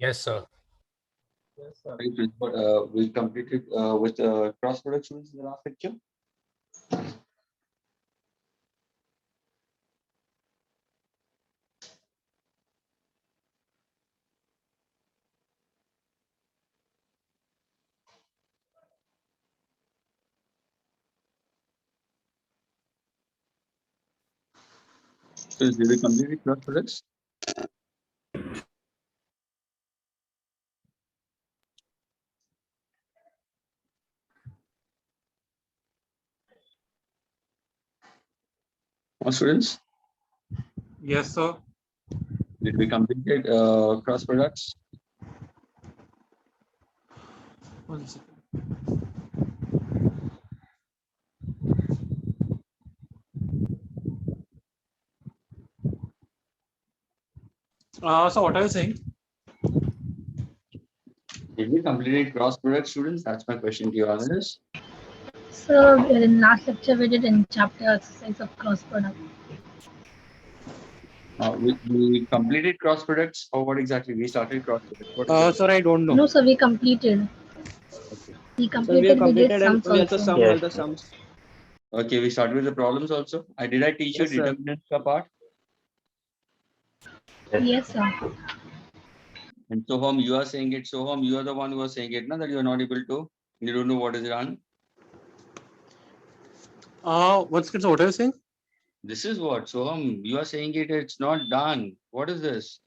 Yes, sir. Yes, sir. We completed with cross product students in the last lecture. So did we complete cross products? Students, Yes, sir. did we complete cross products? One second. So what are you saying? Did we complete cross product students? That's my question to you, Anis. So in last lecture we did in chapter exercise of cross product. We completed cross products, or what exactly? We started cross products. What exactly? Sir, I don't know. No, so we completed. Okay. We So we have completed. We did completed and sums we also also. sum all the sums. Okay, we started with the problems also. Did I teach you Yes, sir. determinants ka part? Yes, sir. And Soham, you are saying it. Soham, you are the one who was saying it, na, that you are not able to. You don't know what is done. Once again, so what are you saying? This is what Soham, you are saying it. It's not done. What is this?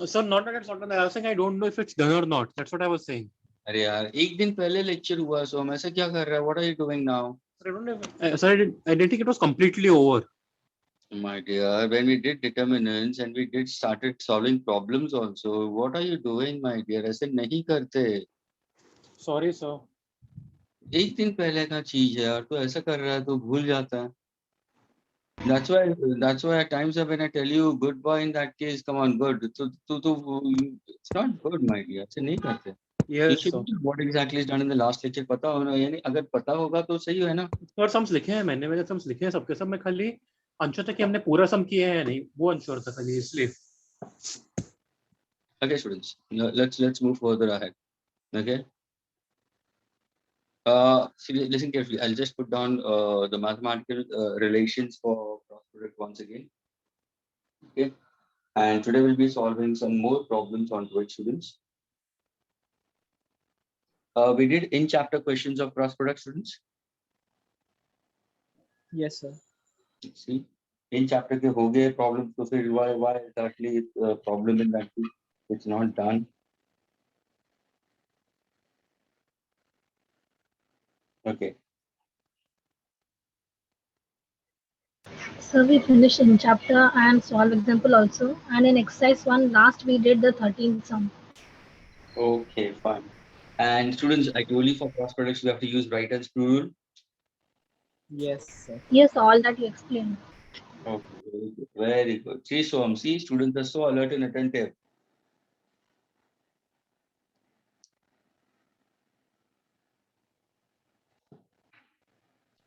Sir, not that it's not done. I was saying I don't know if it's done or not. That's what I was saying. अरे यार एक दिन पहले lecture हुआ सोहम ऐसा क्या कर रहा है? What are you doing now? Sir, I don't know. Sir, I didn't think it was completely over. My dear, when we did determinants and we did started solving problems also, what are you doing, my dear? ऐसे नहीं करते. Sorry, sir. एक दिन पहले का चीज है यार, तो ऐसा कर रहा है तो भूल जाता है. That's why at times when I tell you good boy in that case, come on, good. So it's not good, my dear. ऐसे नहीं करते. You Yes, should sir. know what exactly is done in the last lecture. पता होना यानी अगर पता होगा तो सही है ना. सर सम्स लिखे हैं मैंने सम्स लिखे हैं सबके सब. मैं खाली अंशुर था कि हमने पूरा सम किया है या नहीं, वो अंशुर था खाली इसलिए. Okay, students, let's move further ahead. Okay. See, listen carefully. I'll just put down the mathematical relations for cross product once again. Okay. And today we'll be solving some more problems on it, students. We did in chapter questions of cross product, students. Yes, sir. See, in chapter के हो गए problems, तो फिर why exactly problem in that case? It's not done. Okay. So we finished in chapter and solve example also. And in exercise 1 last we did the 13th sum. Okay, fine. And students, I told you for cross products we have to use right hand screw rule. Yes, sir. Yes, all that you explained. Okay, very good. Very good. See, so see, students are so alert and attentive.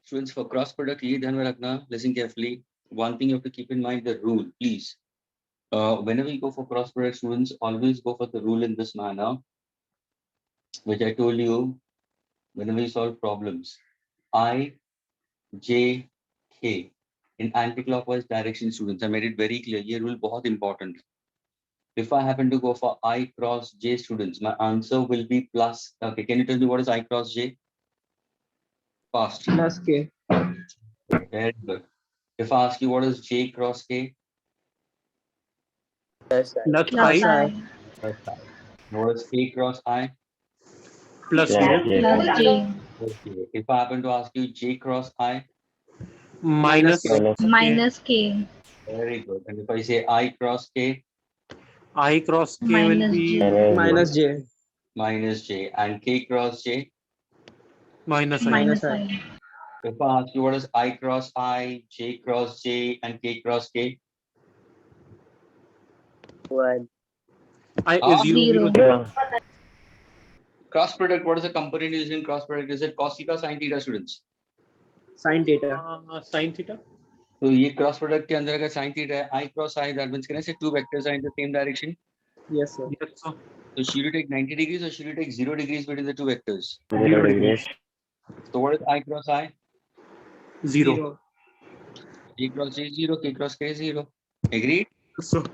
Students, for cross product, ये ध्यान में रखना. Listen carefully. One thing you have to keep in mind, the rule, please. Whenever you go for cross product, students always go for the rule in this manner, which I told you whenever you solve problems. I, J, K in anti-clockwise direction, students. I made it very clear. ये rule बहुत important. If I happen to go for I cross J, students, my answer will be plus. Okay, can you tell me what is I cross J? Fast. Plus K. Very good. If I ask you what is J cross K? Plus Plus 5 I. What is K cross I? plus J Plus J. Okay. If I happen to ask you J cross I? minus K. Minus K. Very good. And if I say I cross K? I cross K will Minus be J. Minus J. Minus J. And K cross J? minus I. Minus I. I. If I ask you what is I cross I, J cross J, and K cross K? I is 0, 0, 0. Cross product, what is the component used in cross product? Is it cos theta, sin theta, students? Sin theta. Sin theta. So ये cross product के अंदर अगर sin theta है, I cross I, that means can I say two vectors are in the same direction? Yes, sir. Yes, sir. So should you take 90 degrees or should you take 0 degrees between the two vectors? 0 degrees. So what is I cross I? 0. A cross A 0, K cross K 0. Agreed? So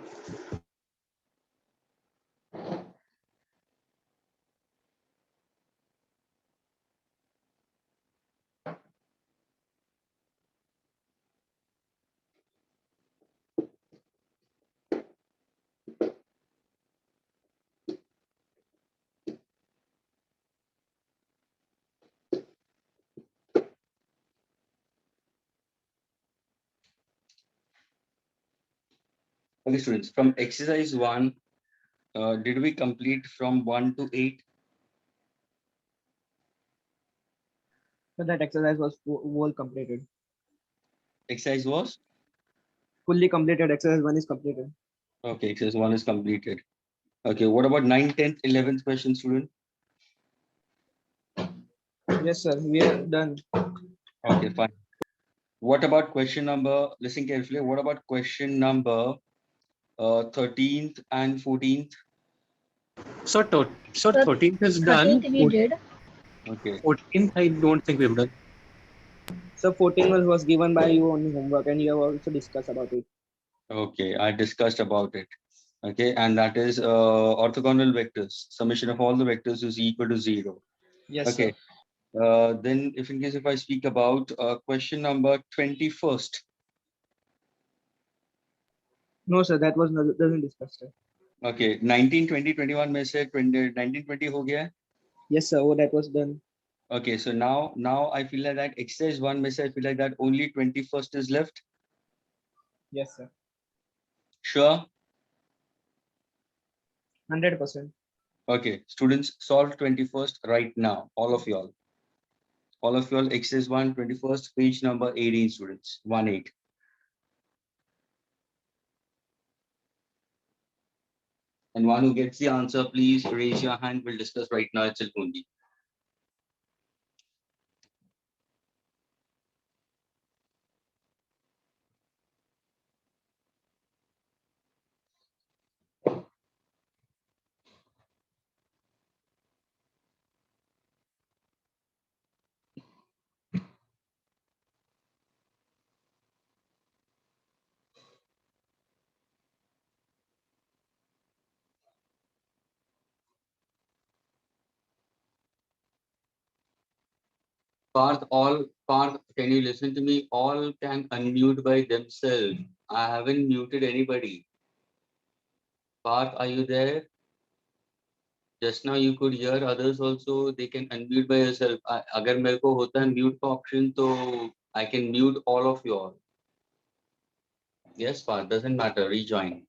Okay, students, from exercise 1, did we complete from 1 to 8? So that exercise was whole completed. Exercise was? Fully completed. Exercise 1 is completed. Okay, exercise 1 is completed. Okay, what about 9th, 10th, 11th question, student? Yes, sir. We are done. Okay, fine. What about question number, listen carefully, what about question number 13th and 14th? so 13th is done. 13th we did. Okay, 14th I don't think we've done. So 14 was given by you on homework, and you have also discussed about it. okay, I discussed about it. Okay, and that is orthogonal vectors, summation of all the vectors is equal to 0. Yes, Okay, then if in case if I speak about question number 21st. No, sir. That was not, doesn't discuss, sir. Okay, 19, 20, 21 में से 19, 20 हो गया है? Yes, sir. Oh, that was done. Okay, so now I feel like that exercise 1 में से I feel like that only 21st is left. Yes, sir. Sure. 100%. Okay, students, solve 21st right now. All of y'all. All of y'all, exercise 1, 21st, page number 18, students. 1-8. And one who gets the answer, please raise your hand. We'll discuss right now itself only. Parth, can you listen to me? All can unmute by themselves. I haven't muted anybody. Parth, are you there? Just now you could hear others also. They can unmute by yourself. अगर मेरे को होता है mute का option, तो I can mute all of you all. Yes, Parth, doesn't matter. Rejoin.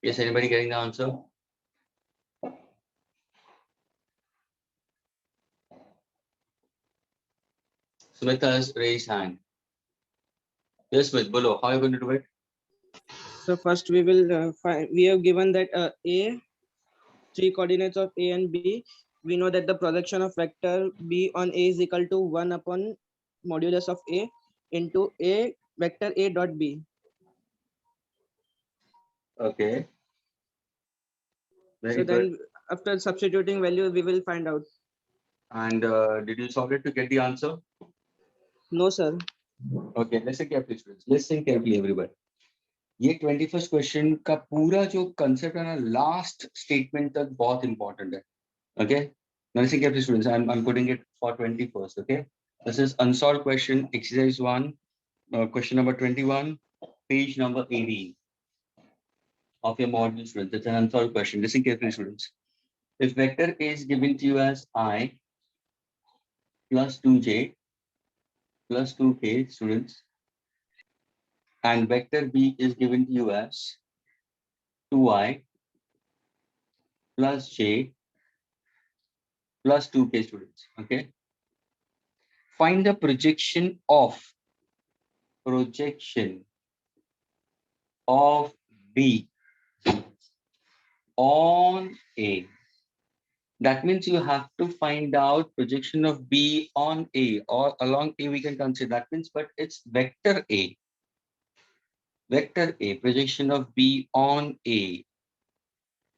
Yes, anybody getting the answer? Smith has raised hand. Yes, Smith, bolo. How are you going to do it? So first we will find. We have given that A, 3 coordinates of A and B. We know that the projection of vector B on A is equal to 1 upon modulus of A into A vector A dot B. Okay. Very So good. then after substituting value, we will find out. And did you solve it to get the answer? No, sir. Okay, listen carefully, students. Listen carefully, everybody. ये 21st question का पूरा जो concept है ना last statement तक बहुत important है. Okay, now listen carefully, students. I'm putting it for 21st. Okay, this is unsolved question, exercise 1, question number 21, page number 18 of your module, students. It's an unsolved question. Listen carefully, students. If vector A is given to you as I plus 2j plus 2k, students, and vector B is given to you as 2i plus j plus 2k, students. Okay, find the projection of B on A. That means you have to find out projection of B on A, or along A we can consider. That means, but it's vector A. Vector A, projection of B on A.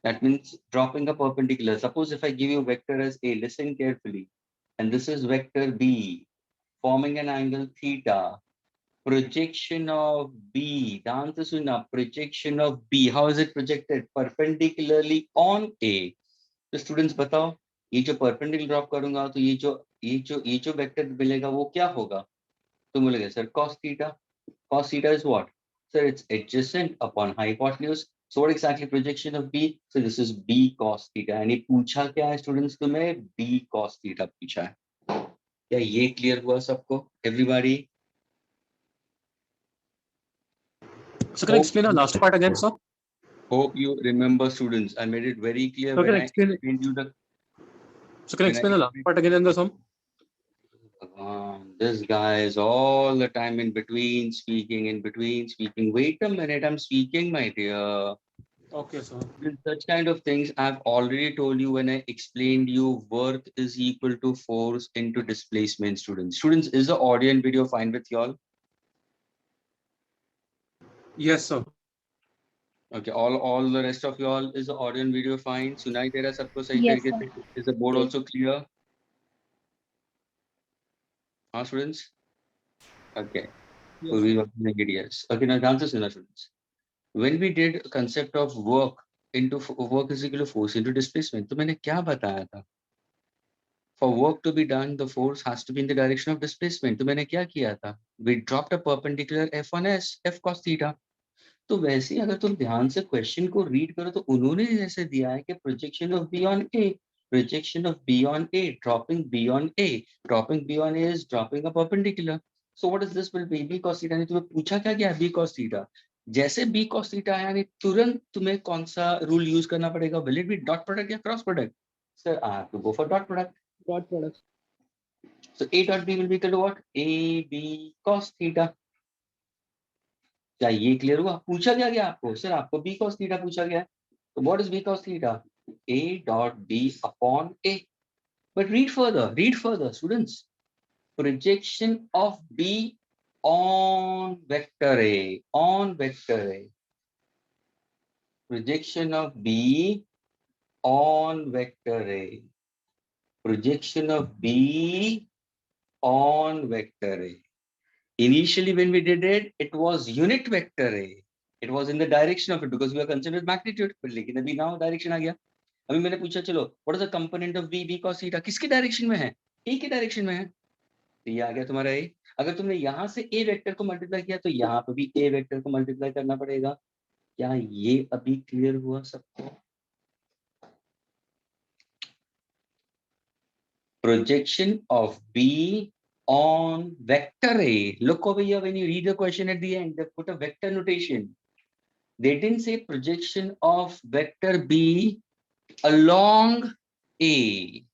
That means dropping a perpendicular. Suppose if I give you vector as A, listen carefully. And this is vector B, forming an angle theta. Projection of B, the answer is na, projection of B. How is it projected? Perpendicularly on A. तो students बताओ, ये जो perpendicular drop करूंगा तो ये जो vector मिलेगा वो क्या होगा? तो मिलेगा sir cos theta. Cos theta is what? Sir, it's adjacent upon hypotenuse. So what exactly projection of B? So this is B cos theta. And ये पूछा क्या है स्टूडेंट्स तुम्हें? B cos theta पूछा है. क्या ये क्लियर हुआ सबको? Everybody? So can I explain the last part again, sir? Hope you remember, students. I made it very clear So when can I I explain? explained you the. So can I explain the last part again in the sum? This guy is all the time in between speaking. Wait a minute, I'm speaking, my dear. Okay, sir. Such kind of things I've already told you when I explained you work is equal to force into displacement, students. Students, is the audio and video fine with y'all? Yes, sir. Okay, all the rest of y'all, is the audio and video fine? Sunai tera sabko sahi Yes, tarike se? Is the board also clear? Students? Okay. Yes, So we are doing it, yes. Okay, now answer Suna, students. When we did a concept of work into work is equal to force into displacement, तो मैंने क्या बताया था? For work to be done, the force has to be in the direction of displacement. तो मैंने क्या किया था? We dropped a perpendicular F on S, F cos theta. तो वैसे ही अगर तुम ध्यान से क्वेश्चन को रीड करो तो उन्होंने जैसे दिया है कि projection of B on A, projection of B on A, dropping B on A, dropping B on A is dropping a perpendicular. So what is this will be? B cos theta. ने तुम्हें पूछा क्या गया? B cos theta. जैसे B cos theta आया यानी तुरंत तुम्हें कौन सा रूल यूज करना पड़ेगा? Will it be dot product या cross product? Sir, I have to go for dot product. dot product. So A dot B will be equal to what? A B cos theta. क्या ये clear हुआ? पूछा क्या गया आपको? Sir आपको B cos theta पूछा गया है. So what is B cos theta? A dot B upon A. But read further, students. Projection of B on vector A, on vector A. Projection of B on vector A. Projection of B on vector A. Initially, when we did it, it was unit vector A. It was in the direction of it because we are concerned with magnitude. But लेकिन अभी now direction आ गया. अभी मैंने पूछा चलो, what is the component of B cos theta? किसके direction में है? A के direction में है. तो ये आ गया तुम्हारा A. अगर तुमने यहाँ से A वेक्टर को मल्टीप्लाई किया तो यहाँ पे भी A वेक्टर को मल्टीप्लाई करना पड़ेगा. क्या ये अभी क्लियर हुआ सबको? Projection of B on vector A. Look over here when you read the question at the end, they put a vector notation. They didn't say projection of vector B along A.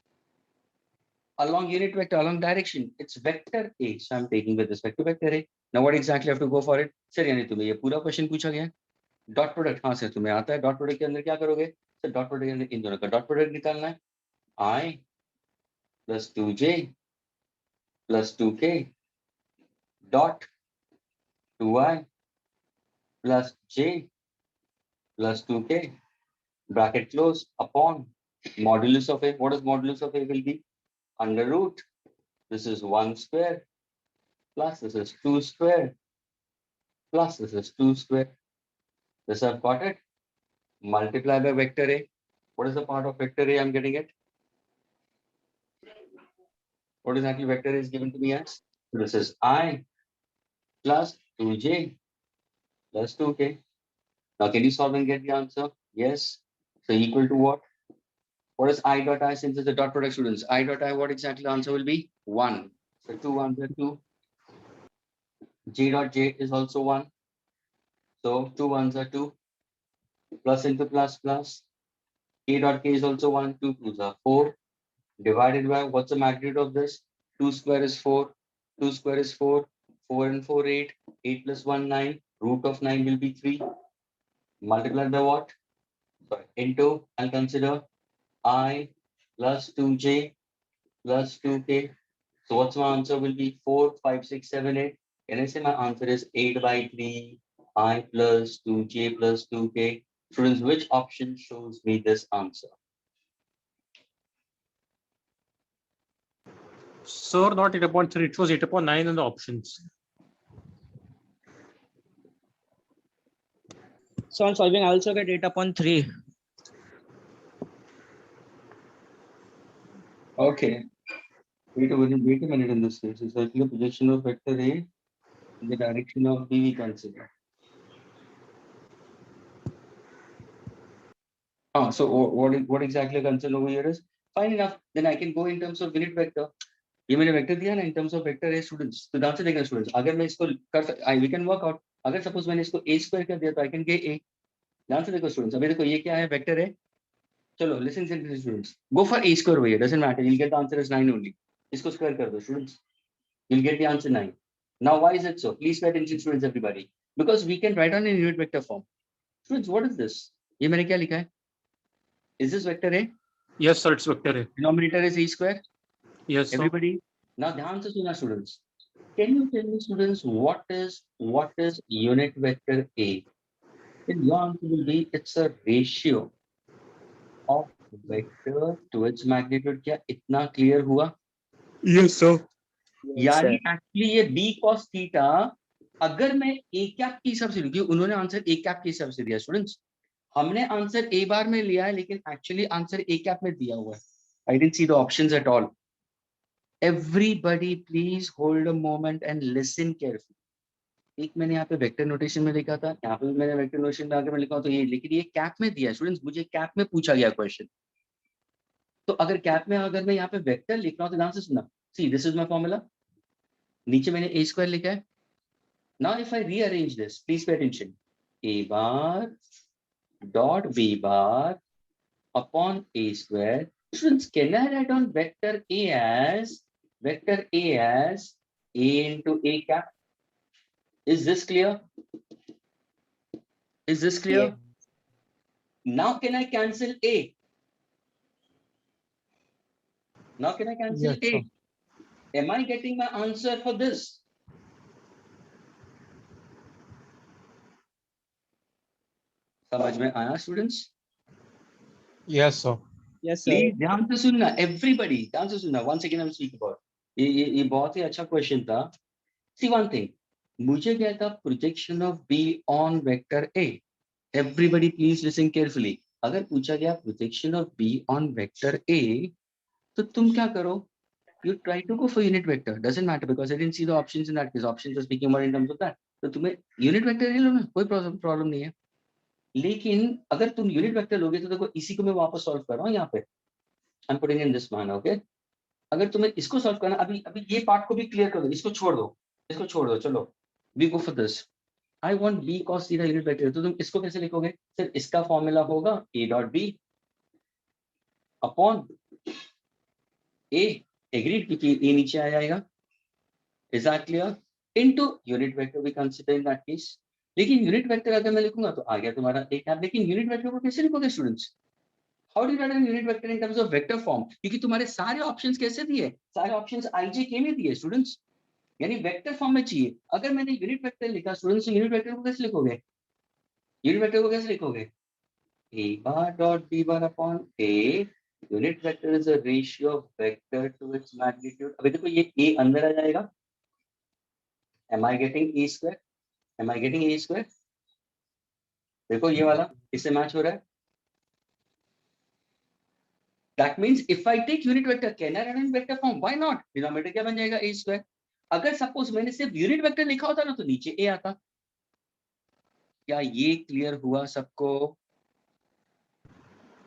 Along unit vector, along direction. It's vector A. So I'm taking with respect to vector A. Now what exactly I have to go for it? Sir, यानी तुम्हें ये पूरा question पूछा गया. Dot product हाँ sir तुम्हें आता है. डॉट प्रोडक्ट के अंदर क्या करोगे? सर डॉट प्रोडक्ट के अंदर इन दोनों का डॉट प्रोडक्ट निकालना है. I plus 2J plus 2K dot 2I plus J plus 2K bracket close upon modulus of A. What is modulus of A will be? Under root. This is 1 square plus this is 2 square plus this is 2 square. This I've got it. Multiply by vector A. What is the part of vector A I'm getting it? What exactly vector A is given to me as? This is I plus 2J plus 2K. Now can you solve and get the answer? Yes. So equal to what? What is I dot I since it's a dot product, students? I dot I, what exactly the answer will be? 1. So 2 1s are 2. J dot J is also 1. So 2 1s are 2. Plus into plus plus. K dot K is also 1. 2 2s are 4. Divided by what's the magnitude of this? 2 square is 4. 2 square is 4. 4 and 4 8. 8 plus 1 9. Root of 9 will be 3. Multiplied by what? Sorry, into, I'll consider I plus 2j plus 2k. So what's my answer will be 4, 5, 6, 7, 8. Can I say my answer is 8 by 3 I plus 2j plus 2k? Students, which option shows me this answer? Sir, not 8.3, it was 8.9 in the options. So on solving, I also get 8/3. Okay. Wait a minute in this case. It's actually a projection of vector A in the direction of B we consider. So what exactly concerned over here is fine enough. Then I can go in terms of unit vector. ये मैंने vector दिया ना in terms of vector A students. तो ध्यान से देखना students. अगर मैं इसको we can work out. अगर suppose मैंने इसको A square कर दिया तो I can get A. ध्यान से देखो students. अभी देखो ये क्या है vector A. चलो listen to students. Go for A square over here. Doesn't matter. You'll get the answer as 9 only. इसको square कर दो students. You'll get the answer 9. Now why is it so? Please pay attention students everybody. Because we can write on in unit vector form. Students, what is this? ये मैंने क्या लिखा है? Is this vector A? Yes, sir, it's vector A. Denominator is A square. Yes, sir. Everybody. Now ध्यान से सुना students. Can you tell me students what is unit vector A? Then your answer will be it's a ratio of vector to its magnitude. क्या इतना clear हुआ? Yes, sir. यानी actually ये b cos theta अगर मैं a cap के हिसाब से लिखूं, उन्होंने आंसर a कैप के हिसाब से दिया स्टूडेंट्स, हमने आंसर a बार में लिया है लेकिन एक्चुअली आंसर a कैप में दिया हुआ है. I didn't see the options at all. Everybody please hold a moment and listen carefully. एक मैंने यहाँ पे वेक्टर नोटेशन में लिखा था, यहाँ पे मैंने वेक्टर नोटेशन में आगे मैं लिखा तो ये, लेकिन ये कैप में दिया है स्टूडेंट्स. मुझे कैप में पूछा गया क्वेश्चन, तो अगर कैप में अगर मैं यहाँ पे वेक्टर लिख रहा हूँ तो ध्यान से सुनना. See this is my formula. नीचे मैंने a स्क्वायर लिखा है. Now if I rearrange this, please pay attention. A bar dot b bar upon a square. Students, can I write on vector A as a into a cap? Is this clear? Is this clear? Yeah. Now can I cancel a? Now can I cancel Yes, a? sir. Am I getting my answer for this? समझ में आया students? Yes, sir. Yes, sir. Please ध्यान से सुनना. Everybody ध्यान से सुनना. One second. हम स्पीक अबाउट ये बहुत ही अच्छा क्वेश्चन था. सी वन थिंग, मुझे क्या था projection of B on vector A. Everybody please listen carefully. अगर पूछा गया projection of B on vector A तो तुम क्या करो? You try to go for unit vector. Doesn't matter because I didn't see the options in that case. Options are speaking about in terms of that. तो तुम्हें unit vector ले लो ना, कोई problem नहीं है. लेकिन अगर तुम यूनिट वेक्टर लोगे तो देखो इसी को मैं वापस सॉल्व कर रहा हूँ यहाँ पे. I am putting in this manner. Okay, अगर तुम्हें इसको सॉल्व करना, अभी ये पार्ट को भी क्लियर कर दो. इसको छोड़ दो. चलो we go for this. I want b cos theta unit vector. तो तुम इसको कैसे लिखोगे? सर इसका फॉर्मूला होगा a dot b upon a. Agreed, क्योंकि a नीचे आ जाएगा. Is that clear? Into unit vector we consider in that case. लेकिन यूनिट वेक्टर अगर मैं लिखूंगा तो आ गया तुम्हारा a कैप. लेकिन यूनिट वेक्टर को कैसे लिखोगे students? How do you write an unit vector in terms of vector form? क्योंकि तुम्हारे सारे ऑप्शंस कैसे दिए? सारे ऑप्शंस ijk में दिए स्टूडेंट्स, यानी वेक्टर फॉर्म में चाहिए. अगर मैंने यूनिट वेक्टर लिखा स्टूडेंट्स, यूनिट वेक्टर को कैसे लिखोगे? a bar dot b bar upon a. Unit vector is a ratio of vector to its magnitude. अभी देखो ये a अंदर आ जाएगा. am I getting a square? देखो ये वाला इससे मैच हो रहा है. That means if I take unit vector, can I write in vector form? Why not? Denominator क्या बन जाएगा? a square. अगर सपोज मैंने सिर्फ यूनिट वेक्टर लिखा होता ना तो नीचे a आता. क्या ये क्लियर हुआ सबको?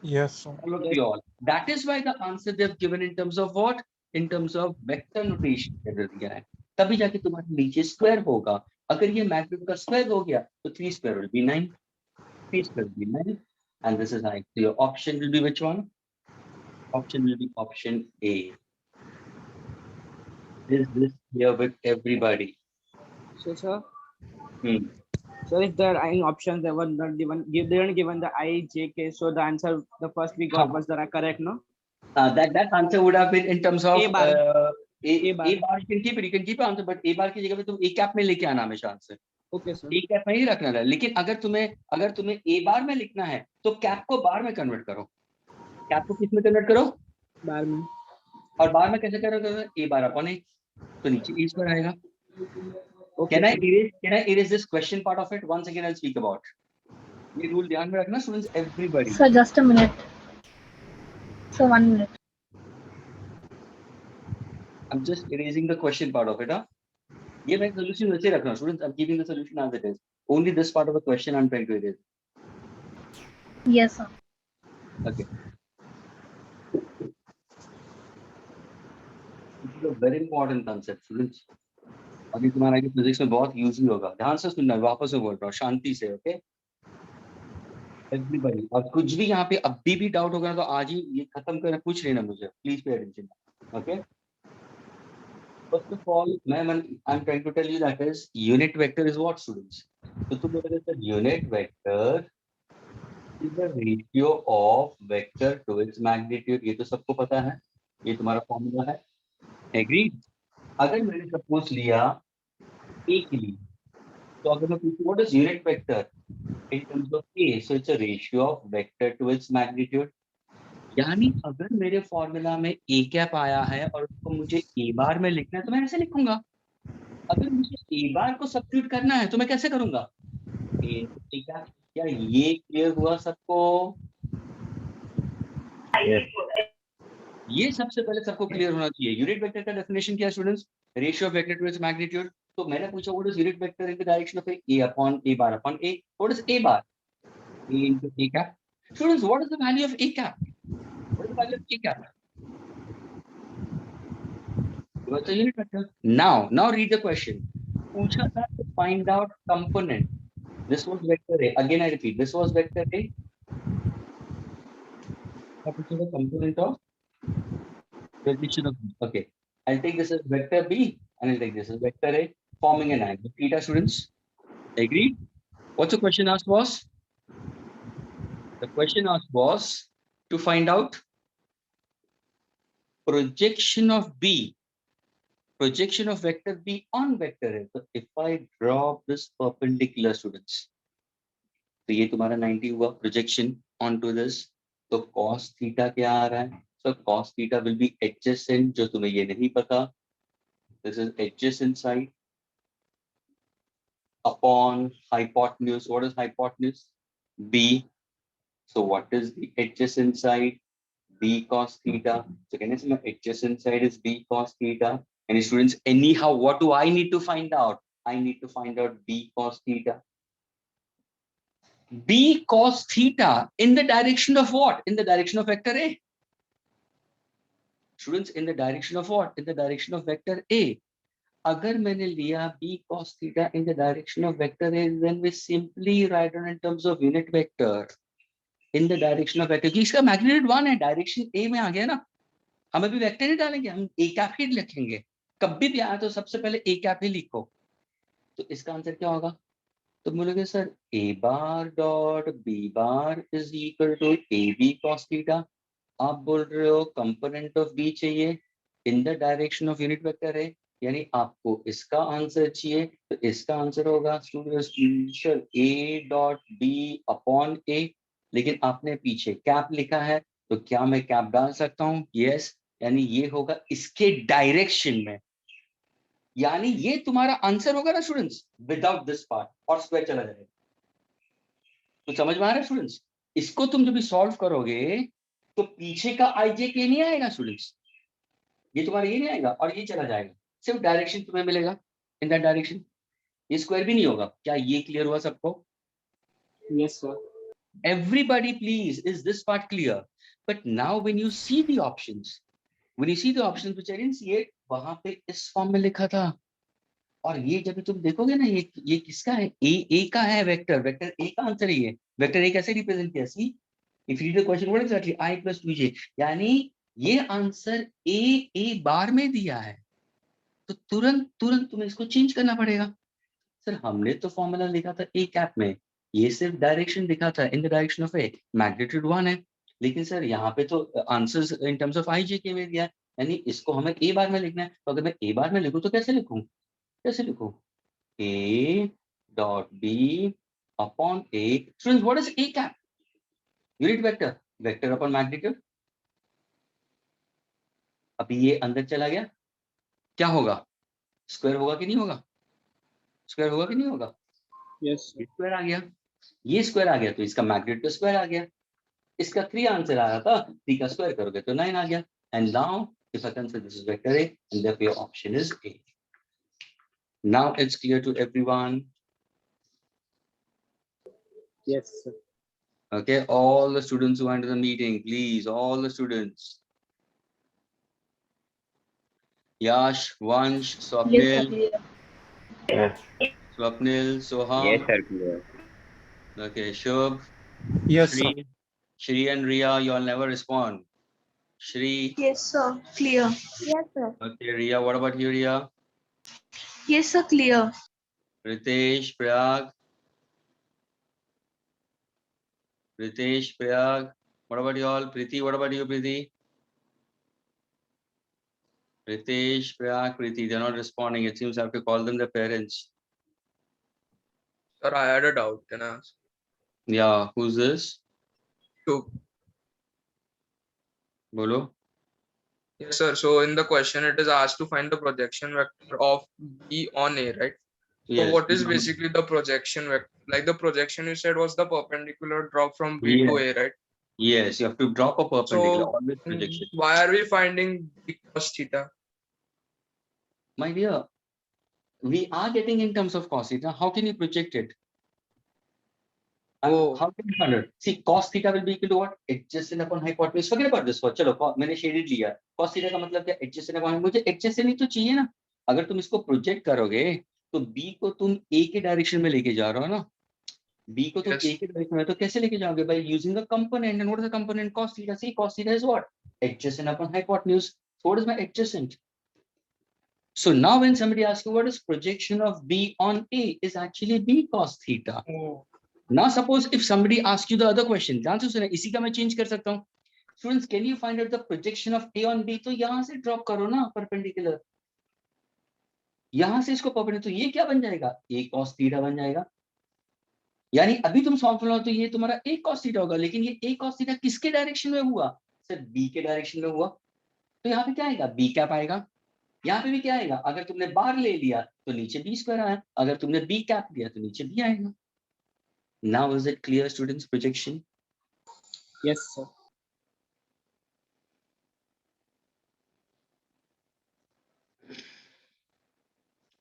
Yes, sir. All of you all. That is why the answer they have given in terms of what? In terms of vector notation दिया है. तभी जाके तुम्हारे नीचे स्क्वायर होगा. अगर ये मैग्नीट्यूड का स्क्वायर हो गया तो 3 square will be 9. 3 square will be 9. And this is 9. So your option will be which one? Option will be option A. Is this clear with everybody? So, sir. Hmm. So if there are any options that were not given, they weren't given the I, J, K. So the answer, the first we got was the correct, no? that answer would have been in terms of A bar. A bar. bar you can keep your answer, but A bar की जगह पे तुम A cap में लेके आना हमेशा answer. Okay, sir. A cap में ही रखना है, लेकिन अगर तुम्हें A bar में लिखना है तो cap को bar में कन्वर्ट करो। cap को किस में कन्वर्ट करो? Bar में। और bar में कैसे करोगे? A bar upon A, तो नीचे A square आएगा। Okay, Can I erase this question part of it? Once again I'll speak about. ये rule ध्यान में रखना students, everybody. Sir, just a minute. So 1 minute. I'm just erasing the question part of it, huh? ये मैं solution वैसे रख रहा हूँ students. I'm keeping the solution as it is. Only this part of the question I'm trying to erase. Yes, sir. Okay. This is a very important concept, students. अभी तुम्हारा ये physics में बहुत यूज ही होगा। ध्यान से सुनना, वापस से बोल रहा हूँ, शांति से, ओके? एवरीबॉडी, और कुछ भी यहाँ पे अभी भी डाउट होगा तो आज ही ये खत्म करना, पूछ लेना मुझे, please pay attention, okay? First of all, I am trying to tell you that is unit vector is what students? तो तुम बोलोगे sir unit vector is the ratio of vector to its magnitude. ये तो सबको पता है, ये तुम्हारा फॉर्मूला है, एग्री? अगर मैंने सपोज लिया ए के लिए, तो अगर मैं पूछूं what is unit vector in terms of A, so it's a ratio of vector to its magnitude. यानी अगर मेरे फॉर्मूला में A कैप आया है और उसको मुझे A बार में लिखना है तो मैं ऐसे लिखूंगा। अगर मुझे A बार को सब्स्टिट्यूट करना है तो मैं कैसे करूंगा? A cap. क्या ये क्लियर हुआ सबको? ये सबसे पहले सबको क्लियर होना चाहिए। यूनिट वेक्टर का डेफिनेशन क्या है students? Ratio of vector to its magnitude. तो मैंने पूछा what is unit vector in the direction of A upon A bar upon A। What is A bar? A into A cap. Students, what is the value of A cap? What is the value of A cap? What's a unit vector? Now read the question. पूछा था to find out component. This was vector A. Again I repeat, this was vector A. What is the component of prediction of B? Okay, I'll take this as vector B and I'll take this as vector A, forming an angle theta. Students, agreed? What's the question asked was? The question asked was to find out projection of B, projection of vector B on vector A. So if I draw this perpendicular, students, तो ये तुम्हारा 90 हुआ projection onto this, तो cos theta क्या आ रहा है? So cos theta will be adjacent, जो तुम्हें ये नहीं पता, this is adjacent side upon hypotenuse. What is hypotenuse? B. So what is the adjacent side? B cos theta. So can I say my adjacent side is B cos theta? And students, anyhow, what do I need to find out? I need to find out B cos theta. B cos theta in the direction of what? In the direction of vector A. Students, in the direction of what? In the direction of vector A. अगर मैंने लिया B cos theta in the direction of vector A, then we simply write down in terms of unit vector. In the direction of vector, इसका magnitude 1 है, direction A में आ गया ना, हम अभी वेक्टर नहीं डालेंगे, हम A कैप ही लिखेंगे। कभी भी आया तो सबसे पहले A कैप ही लिखो। तो इसका आंसर क्या होगा? तो बोलोगे sir A bar dot B bar is equal to AB cos theta. आप बोल रहे हो कंपोनेंट ऑफ B चाहिए in the direction of unit vector है, यानी आपको इसका आंसर चाहिए, तो इसका आंसर होगा students A dot B upon A। लेकिन आपने पीछे कैप लिखा है, तो क्या मैं कैप डाल सकता हूं? यस, यानी ये होगा इसके डायरेक्शन में, यानी ये तुम्हारा आंसर होगा ना स्टूडेंट्स, विदाउट दिस पार्ट, और स्क्वायर चला जाएगा। तो समझ में आ रहा है स्टूडेंट्स? इसको तुम जब भी सॉल्व करोगे तो पीछे का IJK नहीं आएगा स्टूडेंट्स, ये तुम्हारा ये नहीं आएगा और ये चला जाएगा, सिर्फ डायरेक्शन तुम्हें मिलेगा इन दैट डायरेक्शन, ये स्क्वायर भी नहीं होगा। क्या ये क्लियर हुआ सबको? Yes, sir. Everybody please, is this part clear? But now when you see the options, which I didn't see it, वहां पे इस फॉर्म में लिखा था, और ये जब तुम देखोगे ना, ये किसका है? A का है वेक्टर A का आंसर है ये। वेक्टर A कैसे रिप्रेजेंट किया? See, if you read the question what exactly I plus 2j, यानी ये आंसर A बार में दिया है, तो तुरंत तुम्हें इसको चेंज करना पड़ेगा। सर हमने तो फॉर्मूला लिखा था A कैप में, ये सिर्फ डायरेक्शन दिखा था इन the direction of A, magnitude 1 है, लेकिन सर यहाँ पे तो answers in terms of IJK में दिया है, यानी इसको हमें A बार में लिखना है। तो अगर मैं A बार में लिखूं तो कैसे लिखूं, A dot B upon A. Students, what is A cap? Unit vector, vector upon magnitude. अभी ये अंदर चला गया, क्या होगा, स्क्वायर होगा कि नहीं होगा, स्क्वायर होगा कि नहीं होगा, Yes, sir. स्क्वायर आ गया, ये स्क्वायर आ गया तो इसका मैग्नीट्यूड तो स्क्वायर आ गया। इसका 3 आंसर आ रहा था, 3 का स्क्वायर करोगे तो 9 आ गया। And now if I consider this is vector A and therefore your option is A. Now it's clear to everyone. Yes, sir. Okay, all the students who went to the meeting, please, all the students. Yash, Vansh, Swapnil, Yes. Swapnil, Soham. Yes, sir. Clear. Okay, Shubh, Yes, sir. Shri and Riya, you all never respond. Shri. Yes, sir. Clear. Yes, sir. Okay, Riya, what about you, Riya? Yes, sir. Clear. Ritesh, Prayag. Ritesh, Prayag. What about you all? Preeti, what about you, Preeti? Ritesh, Prayag, Preeti, they're not responding. It seems I have to call them their parents. Sir, I had a doubt. Can I ask? Yeah, who's this? So, Bolo. yes, sir. So in the question, it is asked to find the projection vector of B on A, right? So Yes. what is basically the projection vector? Like the projection you said was the perpendicular drop from B to A, right? Yes, you have to drop a perpendicular, So always projection. why are we finding B cos theta? My dear, we are getting in terms of cos theta. How can you project it? Oh. How can you find it? See, cos theta will be equal to what? Adjacent upon hypotenuse. Forget about this. चलो, मैंने shaded लिया. Cos theta का मतलब क्या? Adjacent upon. मुझे adjacent ही तो चाहिए ना. अगर तुम इसको project करोगे, तो B को तुम A के direction में लेके जा रहे हो ना. B को तुम Yes. A के direction में तो कैसे लेके जाओगे? By using the component. And what is the component? Cos theta. See, cos theta is what? Adjacent upon hypotenuse. So what is my adjacent? So now when somebody asks you what is projection of B on A, is actually B cos theta. Oh. Now suppose if somebody asks you the other question, ध्यान से सुने, इसी का मैं change कर सकता हूँ. Students, can you find out the projection of A on B? तो यहाँ से drop करो ना perpendicular. यहाँ से इसको perpendicular, तो ये क्या बन जाएगा? A cos theta बन जाएगा. यानी अभी तुम solve करो तो ये तुम्हारा A cos theta होगा, लेकिन ये A cos theta किसके direction में हुआ? सिर्फ B के direction में हुआ. तो यहाँ पे क्या आएगा? B cap आएगा. यहाँ पे भी क्या आएगा? अगर तुमने बार ले लिया तो नीचे B square आया, अगर तुमने B cap लिया तो नीचे B आएगा. Now is it clear, students, projection? Yes, sir.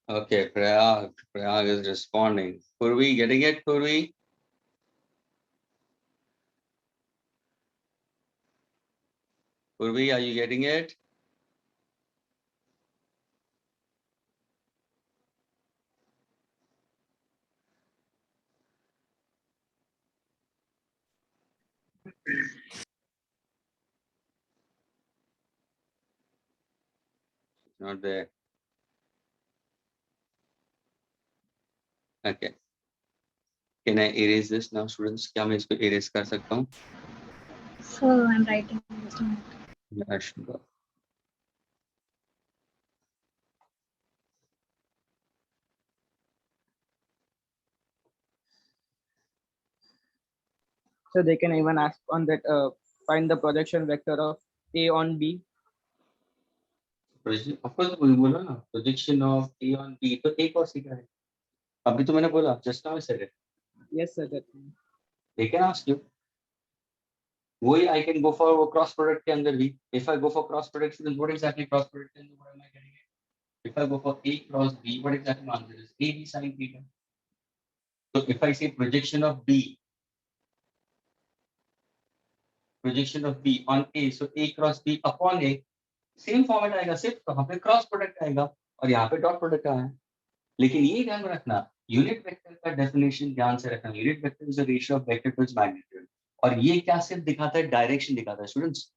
Okay, Prayag is responding. Purvi, getting it, Purvi? Purvi, are you getting it? Not there. Okay. Can I erase this now, students? क्या मैं इसको erase कर सकता हूँ? So I'm writing just a minute. Yeah, sure. So they can even ask on that, find the projection vector of A on B. Of course, वही बोला ना, projection of A on B, तो A cos theta है. अभी तो मैंने बोला, just now I said it. Yes, sir. They can ask you. वही I can go for cross product के अंदर भी. If I go for cross product, students, what exactly cross product के अंदर, what am I getting it? If I go for A cross B, what exactly my answer is? AB sin theta. So if I say projection of B on A, so A cross B upon A, same format आएगा, सिर्फ वहाँ पे cross product आएगा और यहाँ पे dot product आया है. लेकिन ये ध्यान में रखना, यूनिट वेक्टर का डेफिनेशन ध्यान से रखना. Unit vector is the ratio of vector to its magnitude. और ये क्या सिर्फ दिखाता है? डायरेक्शन दिखाता है. Students,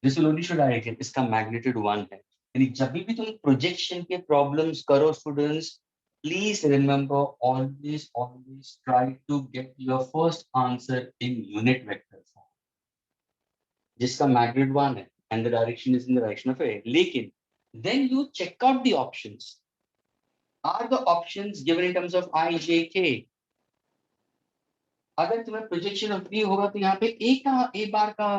this will only show direction. इसका मैग्नीट्यूड 1 है. यानी जब भी तुम प्रोजेक्शन के प्रॉब्लम्स करो students, please remember, always try to get your first answer in unit vector form. जिसका magnitude 1 है and the direction is in the direction of A. लेकिन then you check out the options. Are the options given in terms of I, J, K? अगर तुम्हें projection of B होगा तो यहाँ पे A बार का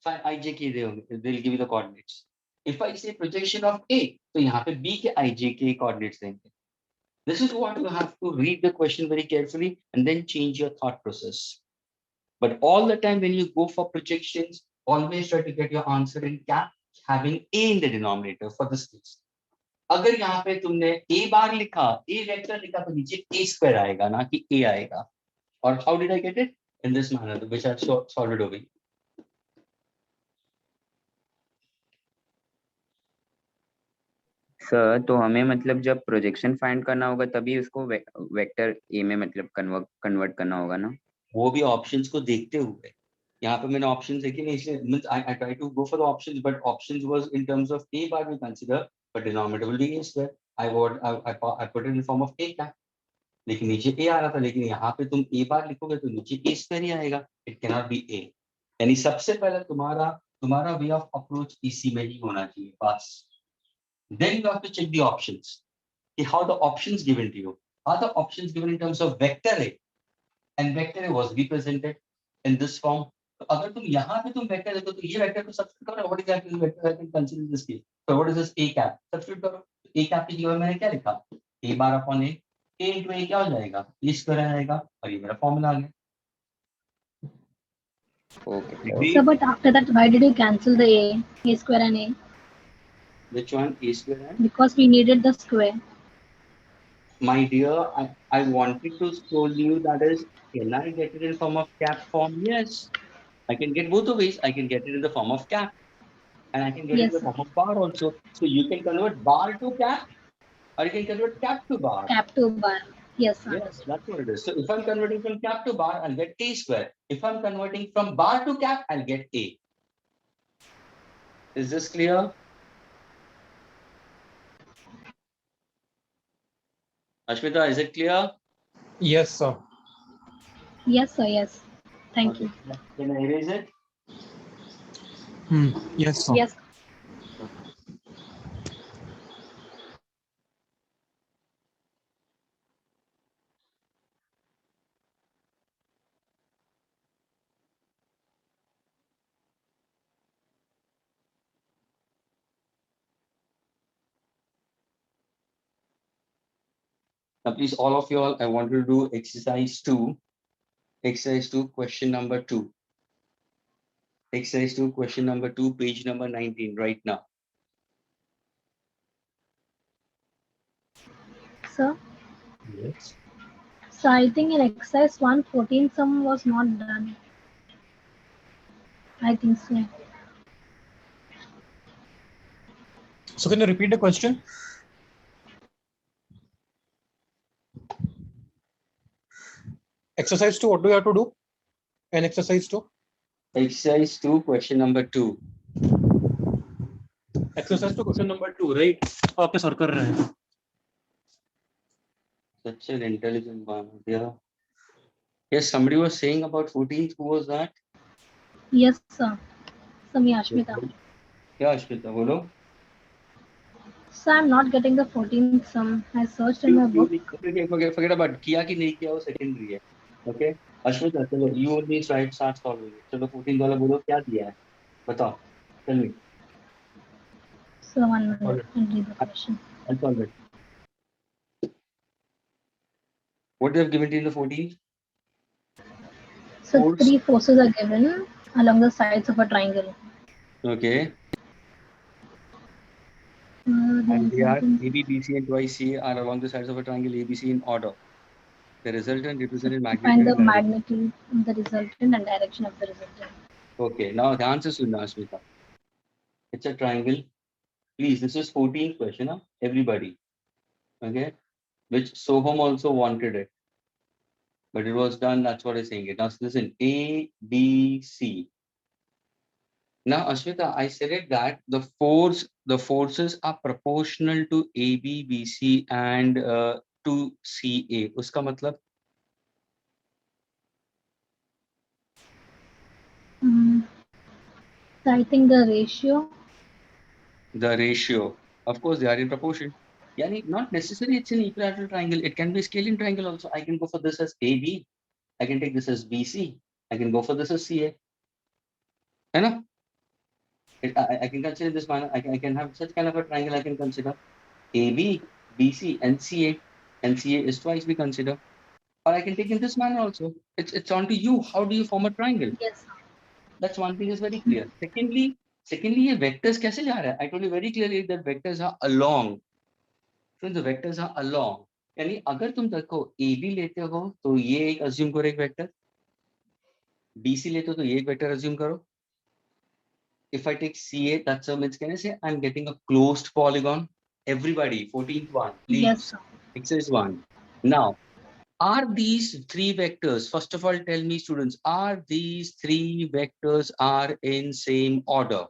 I, J, K दे होंगे. They'll give you the coordinates. If I say projection of A, तो यहाँ पे B के I, J, K coordinates देंगे. This is what you have to read the question very carefully and then change your thought process. But all the time when you go for projections, always try to get your answer in cap having A in the denominator for this case. अगर यहाँ पे तुमने A बार लिखा, A vector लिखा तो नीचे A square आएगा ना कि A आएगा. और how did I get it? In this manner, which I've solved it over here. Sir तो हमें मतलब जब प्रोजेक्शन फाइंड करना होगा तभी उसको वेक्टर ए में मतलब कन्वर्ट करना होगा ना? वो भी ऑप्शंस को देखते हुए. यहाँ पे मैंने ऑप्शंस देखे नहीं इसलिए means I try to go for the options but options was in terms of a bar we consider but denominator will be a square. I put it in form of a cap. लेकिन नीचे a आ रहा था लेकिन यहाँ पे तुम a बार लिखोगे तो नीचे a square ही आएगा. It cannot be a. यानी सबसे पहले तुम्हारा वे ऑफ अप्रोच इसी में ही होना चाहिए बस. Then you have to check the options. How the options given to you? Are the options given in terms of vector A? And vector A was represented in this form. तो अगर तुम यहाँ पे तुम वेक्टर देखो तो ये vector को सब्स्टिट्यूट करो. What is actually vector? I can consider this case. So what is this a cap? Substitute करो. a कैप की जगह मैंने क्या लिखा? a bar upon a. a into a क्या हो जाएगा? a स्क्वायर आएगा और ये मेरा फॉर्मूला आ गया. Okay. So, but after that, why did you cancel the A square and A? Which one? A square and? Because we needed the square. My dear, I wanted to show you that is, can I get it in form of cap form? Yes. I can get both the ways. I can get it in the form of cap. And I can get it Yes, in the sir. form of bar also. So you can convert bar to cap or you can convert cap to bar. Cap to bar. Yes, Yes, understood. that's what it is. So if I'm converting from cap to bar, I'll get a square. If I'm converting from bar to cap, I'll get a. Is this clear? Ashmita, is it clear? Yes, sir. Yes, sir. Yes. Thank you. Can I erase it? Yes, sir. Yes. Now, please, all of you all, I want to do exercise 2. Exercise 2, question number 2. Exercise 2, question number 2, page number 19, right now. Sir. Yes. So I think in exercise 114 sum was not done. I think so. So can you repeat the question? Exercise 2, what do you have to do? And exercise 2? Exercise 2, question number 2. Exercise 2, question number 2, right? आपके sir कर रहे हैं. Such an intelligent one. Yeah. Yes, somebody was saying about 14th. Who was that? Yes, sir. Sami Ashmita. Yeah, Ashmita, bolo. So I'm not getting the 14th sum. I searched in my book. Forget about किया कि नहीं किया वो secondary है. Okay. Ashmita, चलो you only start solving it. चलो 14 वाला बोलो क्या दिया है? बताओ. Tell me. So 1 minute. I'll read the question. I'll solve it. What they have given to you in the 14th? So Force. 3 forces are given along the sides of a triangle. Okay. And they are AB, BC, and twice CA are along the sides of a triangle ABC in order. The resultant represented magnitude. Find the and direction. magnitude of the resultant and direction of the resultant. Okay, now the answer is Ashmita. It's a triangle. Please, this is 14th question, huh? Everybody. Okay, which Soham also wanted it, but it was done. That's what I'm saying. It. Now listen, A, B, C. Now, Ashmita, I said it that the forces are proportional to AB, BC, and to CA. Uska matlab? So I think the ratio. The ratio, of course, they are in proportion. Yani not necessarily it's an equilateral triangle. It can be a scalene triangle also. I can go for this as AB. I can take this as BC. I can go for this as CA. You know, I can consider this manner. I can have such kind of a triangle. I can consider AB, BC, and CA. And CA is twice we consider. Or I can take in this manner also. It's on to you. How do you form a triangle? Yes, sir. That's one thing is very clear. Secondly, ये vectors कैसे जा रहा है? I told you very clearly that vectors are along. So the vectors are along. यानी अगर तुम देखो AB लेते हो तो ये एक assume करो एक vector. BC लेते हो तो ये एक vector assume करो. If I take CA, that's means can I say I'm getting a closed polygon? Everybody, 14th one, please. Yes, sir. Exercise 1. Now, are these three vectors, first of all, tell me students, are these three vectors are in same order?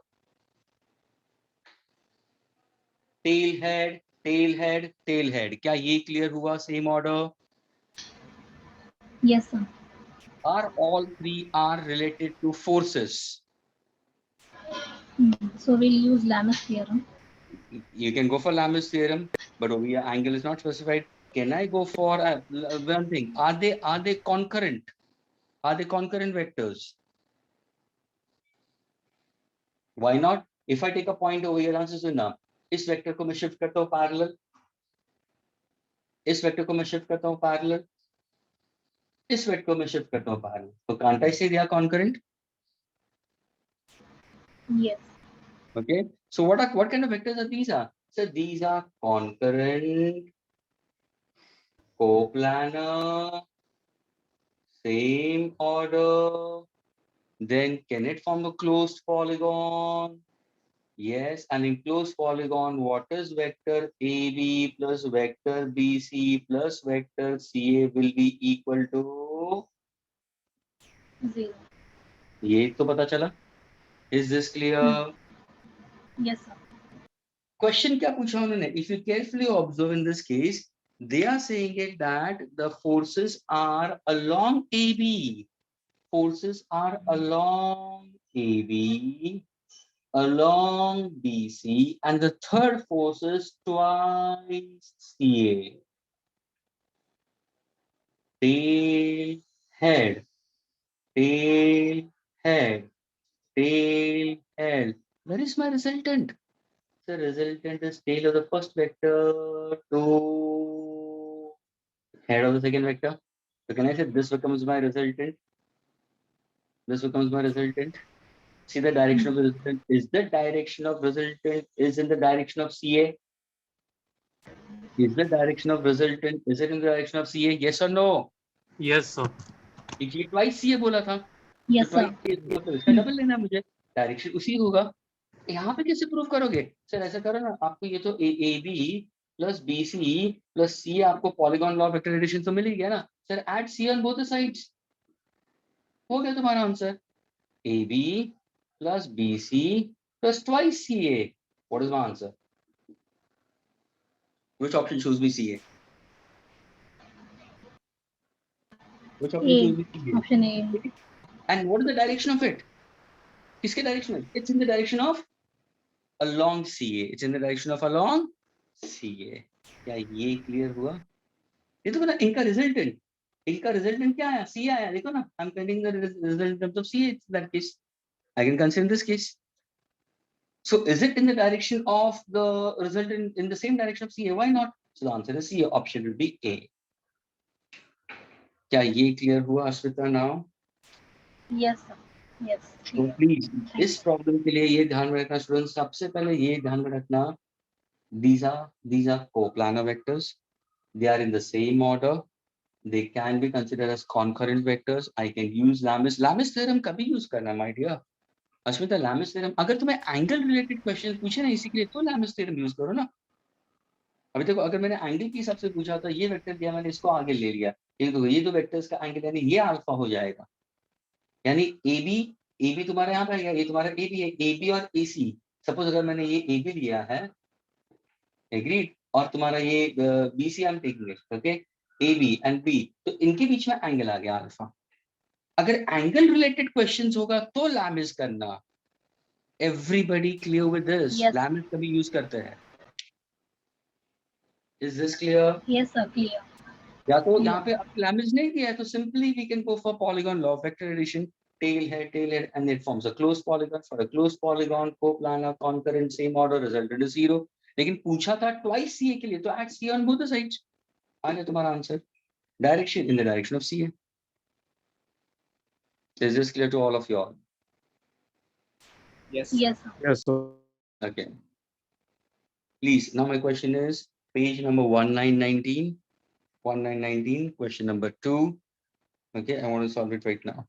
Tail head, tail head, tail head. क्या ये clear हुआ same order? Yes, sir. Are all three are related to forces? So we'll use Lam's theorem. You can go for Lam's theorem, but over here angle is not specified. Can I go for one thing? Are they concurrent? Are they concurrent vectors? Why not? If I take a point over here, answer is ना. इस vector को मैं shift करता हूँ parallel. इस vector को मैं shift करता हूँ पैरेलल. इस वेक्टर को मैं शिफ्ट करता हूँ पैरेलल. तो can't I say they are concurrent? Yes. Okay. So what kind of vectors are these? So these are concurrent, coplanar, same order. Then can it form a closed polygon? Yes, and in closed polygon, what is vector AB plus vector BC plus vector CA will be equal to? 0. ये तो पता चला. Is this clear? Yes, sir. Question क्या पूछा उन्होंने? If you carefully observe in this case, they are saying it that the forces are along AB. Forces are along AB, along BC, and the third force is twice CA. Tail, head, tail, head, tail, head. Where is my resultant? The resultant is tail of the first vector to head of the second vector. So can I say this becomes my resultant? This becomes my resultant. See the direction of the resultant. Is the direction of resultant is in the direction of CA? Is the direction of resultant is it in the direction of CA? Yes or no? Yes, sir. ये twice CA बोला था. Yes, sir. तो इसका double लेना है मुझे. Direction उसी होगा. यहाँ पे कैसे प्रूव करोगे? सर ऐसा करो ना, आपको ये तो AB plus BC plus CA आपको polygon law of vector addition तो मिल ही गया ना. Sir add CA on both the sides. हो गया तुम्हारा answer. AB plus BC plus twice CA. What is my answer? Which option shows me CA? Which option A. shows me CA? Option A. And what is the direction of it? किसके direction में? It's in the direction of along CA. It's in the direction of along CA. क्या ये clear हुआ? ये तो बोला इनका resultant. इनका resultant क्या आया? CA आया. देखो ना. I'm counting the result in terms of CA. It's that case. I can consider this case. So is it in the direction of the resultant in the same direction of CA? Why not? So the answer is C. Option will be A. क्या ये clear हुआ Ashwita now? Yes, sir. Yes. So please इस problem के लिए ये ध्यान में रखना students. सबसे पहले ये ध्यान में रखना. These are coplanar vectors. They are in the same order. They can be considered as concurrent vectors. I can use Lam's theorem कभी use करना my dear. Ashwita Lam's theorem अगर तुम्हें angle related questions पूछे ना इसी के लिए तो Lam's theorem use करो ना. अभी देखो अगर मैंने एंगल के हिसाब से पूछा तो ये वेक्टर दिया मैंने इसको आगे ले लिया. ये दो वेक्टर्स का एंगल यानी ये अल्फा हो जाएगा. यानी AB तुम्हारे यहाँ पे है, ये तुम्हारा AB है. AB और AC सपोज अगर मैंने ये AB लिया है, एग्रीड, और तुम्हारा ये BC I am taking it, okay, AB and B, तो इनके बीच में एंगल आ गया अल्फा. अगर एंगल रिलेटेड क्वेश्चंस होगा तो लैमिस करना. Everybody clear with this? Yes. Lami's कभी यूज करते हैं. Is this clear? Yes, sir. Clear. या तो यहाँ पे लैमिस नहीं किया है तो simply we can go for polygon law of vector addition. Tail head, and it forms a closed polygon. For a closed polygon, coplanar, concurrent, same order, resultant is 0. लेकिन पूछा था twice CA के लिए, तो add CA on both the sides. आ गया तुम्हारा answer. Direction in the direction of CA. Is this clear to all of you all? Yes. Yes, sir. Yes, sir. Okay. Please, now my question is page number 1919. 1919, question number 2. Okay, I want to solve it right now.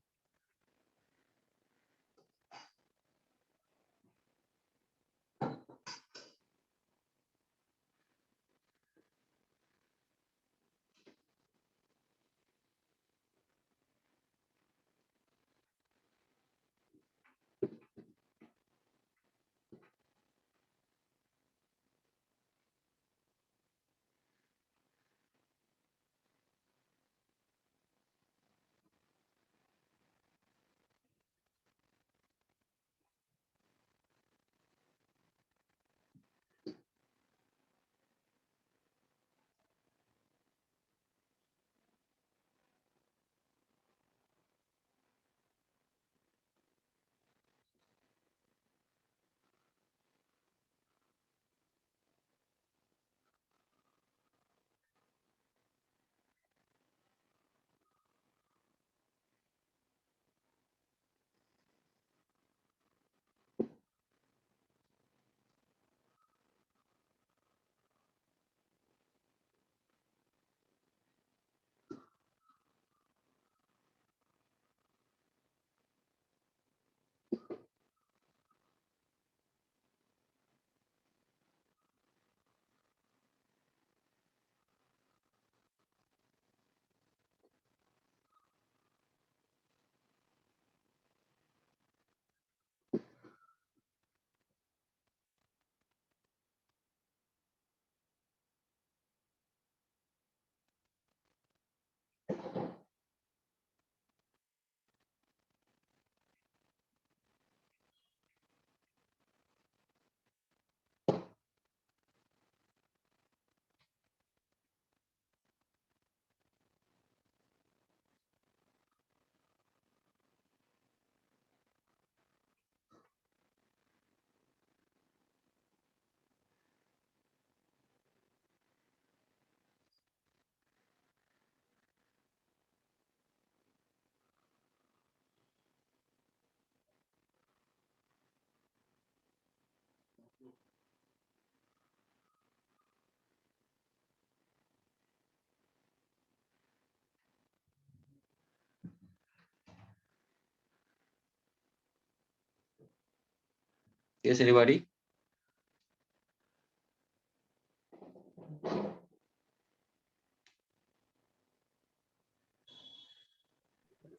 Yes, anybody?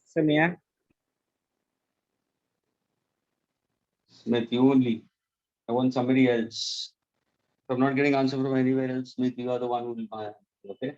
So Mia, Smith, you only. I want somebody else. If I'm not getting answer from anywhere else, Smith, you are the one who will buy. Okay.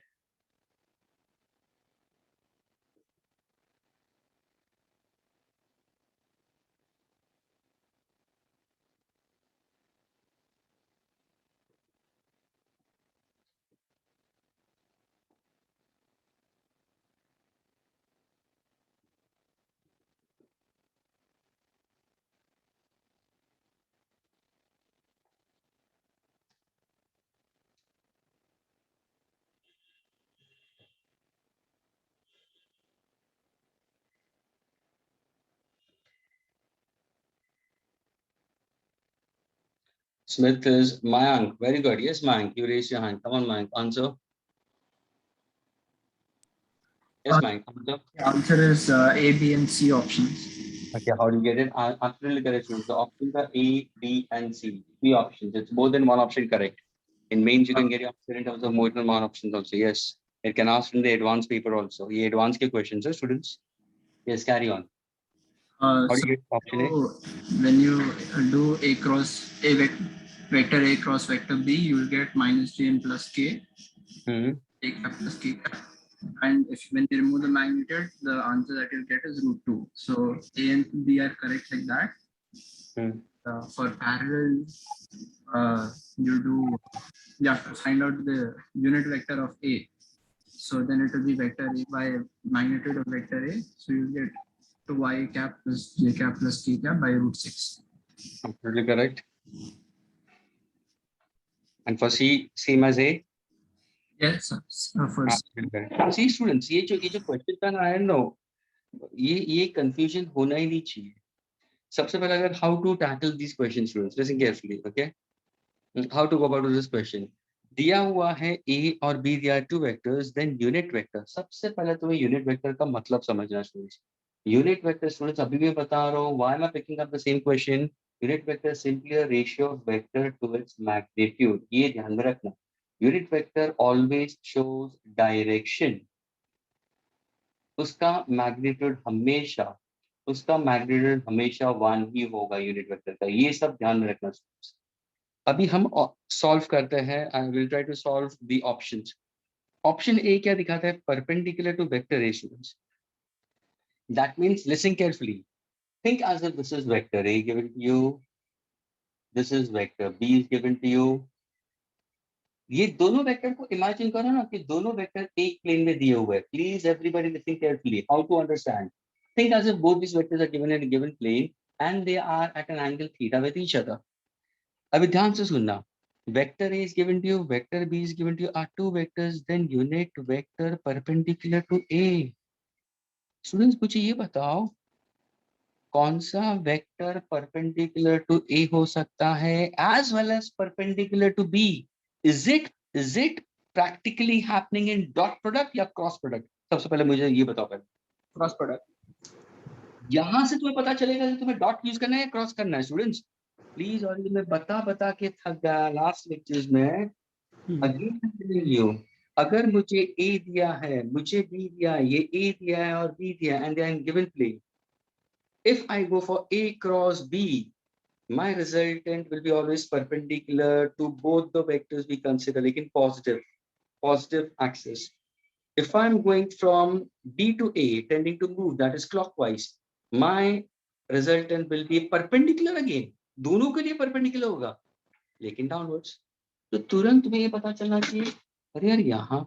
Smith is Mayank. Very good. Yes, Mayank. You raise your hand. Come on, Mayank. Answer. Yes, Mayank. Answer. The answer is A, B, and C options. Okay. How do you get it? Absolutely correct. Students. The options are A, B, and C. Three options. It's more than one option correct. In mains, you can get your answer in terms of more than one options also. Yes. It can ask from the advanced paper also. The advanced questions, students. Yes, carry on. How do you get option A? So when you do A cross A vector A cross vector B, you will get minus J n plus K. Mm-hmm. A cap plus K cap. and if when you remove the magnitude, the answer that you'll get is √2. So A and B are correct like that. For parallel, you have to find out the unit vector of A. So then it will be vector A by magnitude of vector A. So you get to y cap plus j cap plus k cap by √6. Absolutely correct. And for C, same as A. Yes, sir. First, Absolutely correct. See students, ये जो question था ना, I don't know, ये confusion होना ही नहीं चाहिए. सबसे पहले अगर how to tackle these questions, students, listen carefully, okay? How to go about this question? दिया हुआ है A और B, दिया है 2 vectors, then unit vector. सबसे पहले तुम्हें unit vector का मतलब समझना है students. Unit vector, students, अभी भी बता रहा हूँ. Why am I picking up the same question? Unit vector is simply a ratio of vector to its magnitude. ये ध्यान में रखना. Unit vector always shows direction. उसका magnitude हमेशा 1 ही होगा unit vector का. ये सब ध्यान में रखना students. अभी हम सॉल्व करते हैं. I will try to solve the options. Option A क्या दिखाता है? Perpendicular to vector A students. That means listen carefully. Think as if this is vector A given to you, this is vector B is given to you. ये दोनों vector को imagine करो ना कि दोनों वेक्टर एक प्लेन में दिए हुए हैं. Please everybody listen carefully. How to understand? Think as if both this vectors are given in a given plane and they are at an angle theta with each other. अभी ध्यान से सुनना. Vector A is given to you, vector B is given to you, are 2 vectors, then unit vector perpendicular to A. Students, मुझे ये बताओ कौन सा vector perpendicular to A हो सकता है as well as perpendicular to B? Is it practically happening in dot product या cross product? सबसे पहले मुझे ये बताओ पहले. Cross product. यहाँ से तुम्हें पता चलेगा कि तुम्हें डॉट यूज करना है या क्रॉस करना है स्टूडेंट्स. प्लीज. और मैं बता के थक गया लास्ट लेक्चर्स में. अगेन अगर मुझे A दिया है, मुझे B दिया है, ये A दिया है और B दिया है, and they are in given plane. If I go for A cross B, my resultant will be always perpendicular to both the vectors we consider, like in positive axis. If I'm going from B to A, tending to move, that is clockwise, my resultant will be perpendicular again. दोनों के लिए perpendicular होगा लेकिन downwards. तो तुरंत तुम्हें ये पता चलना चाहिए अरे यार यहाँ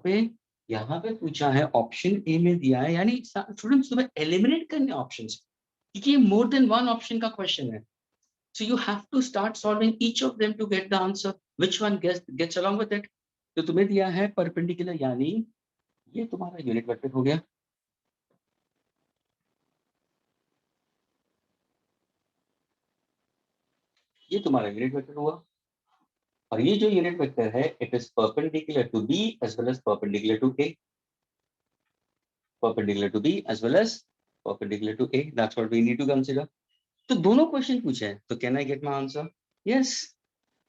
पे पूछा है, ऑप्शन ए में दिया है, यानी स्टूडेंट्स तुम्हें एलिमिनेट करने ऑप्शंस, क्योंकि ये मोर देन वन ऑप्शन का क्वेश्चन है. So you have to start solving each of them to get the answer which one gets along with it. तो तुम्हें दिया है परपेंडिकुलर, यानी ये तुम्हारा यूनिट वेक्टर हो गया. ये तुम्हारा यूनिट वेक्टर हुआ. और ये जो यूनिट वेक्टर है, it is perpendicular to B as well as perpendicular to A. Perpendicular to B as well as perpendicular to A. That's what we need to consider. तो दोनों क्वेश्चन पूछे हैं, तो can I get my answer? Yes.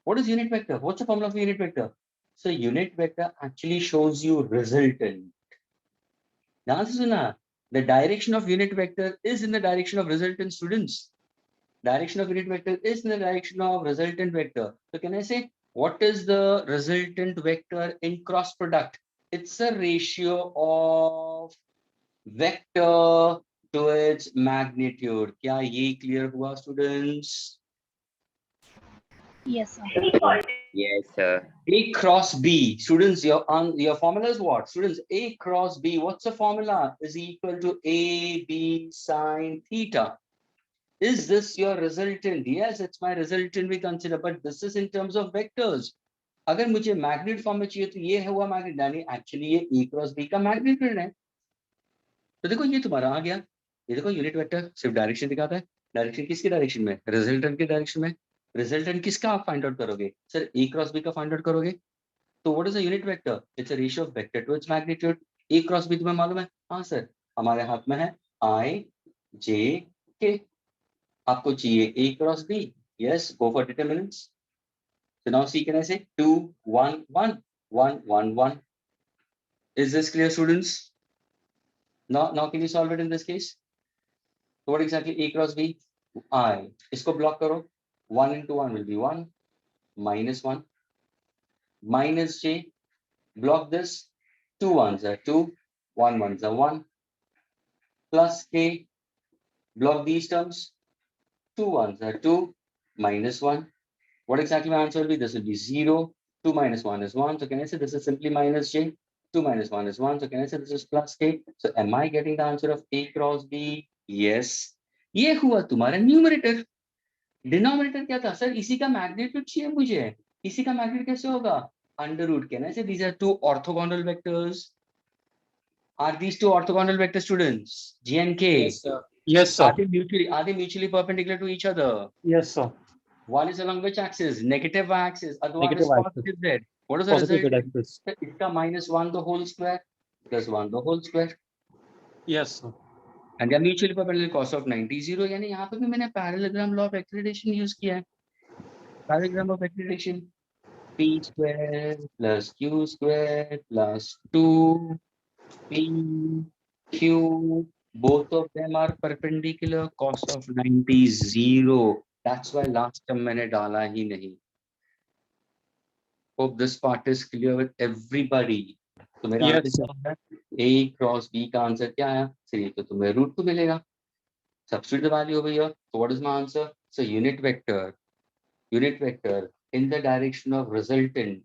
What is unit vector? What's the formula of unit vector? So unit vector actually shows you resultant. ध्यान से सुना. The direction of unit vector is in the direction of resultant students. Direction of unit vector is in the direction of resultant vector. So can I say what is the resultant vector in cross product? It's a ratio of vector to its magnitude. क्या ये clear हुआ students? Yes, sir. Yes, sir. A cross B. Students, your formula is what? Students, A cross B. What's the formula? Is equal to AB sine theta. Is this your resultant? Yes, it's my resultant we consider, but this is in terms of vectors. अगर मुझे magnitude form में चाहिए तो ये है हुआ magnitude, यानी actually ये A क्रॉस B का मैग्नीट्यूड है. तो देखो ये तुम्हारा आ गया. ये देखो यूनिट वेक्टर सिर्फ डायरेक्शन दिखाता है. डायरेक्शन किसकी डायरेक्शन में? रिजल्टेंट की डायरेक्शन में. रिजल्टेंट किसका आप फाइंड आउट करोगे? सर A क्रॉस B का फाइंड आउट करोगे. तो what is a unit vector? It's a ratio of vector to its magnitude. A cross B तुम्हें मालूम है? हाँ सर, हमारे हाथ में है I J K. आपको चाहिए A cross B. Yes, go for determinants. So now see, can I say 2, 1, 1, 1, 1, 1. Is this clear, students? Now can you solve it in this case? So what exactly A cross B? I. इसको block करो. 1 into 1 will be 1. Minus 1. Minus J. Block this. 2 ones are 2. 1 1s are 1 plus k. Block these terms. 2 1s are 2 minus 1. What exactly my answer will be? This will be 0. 2 minus 1 is 1. So can I say this is simply minus j? 2 minus 1 is 1. So can I say this is plus k? So am I getting the answer of a cross b? Yes. ये हुआ तुम्हारा numerator. Denominator क्या था sir? इसी का magnitude चाहिए मुझे. इसी का मैग्नीट्यूड कैसे होगा? Under root. Can I say these are two orthogonal vectors? Are these two orthogonal vector students? G and k. Yes, sir. Yes, sir. Are they mutually perpendicular to each other? Yes, sir. One is along which axis? Negative axis. Other one is Negative axis. positive z. What is the Positive result? z-axis. इसका minus 1 the whole square plus 1 the whole square. Yes, sir. And they are mutually perpendicular. Cos of 90 0. यानी यहाँ पे भी मैंने parallelogram law of acceleration use किया है. Parallelogram of acceleration. P square plus Q square plus 2 P Q. Both of them are perpendicular. Cos of 90 0. That's why last term मैंने डाला ही नहीं. Hope this part is clear with everybody. तो मेरा Yes, answer क्या है? A cross B का answer क्या आया? चलिए तो तुम्हें रूट 2 मिलेगा. Substitute the value over here. So what is my answer? So unit vector in the direction of resultant,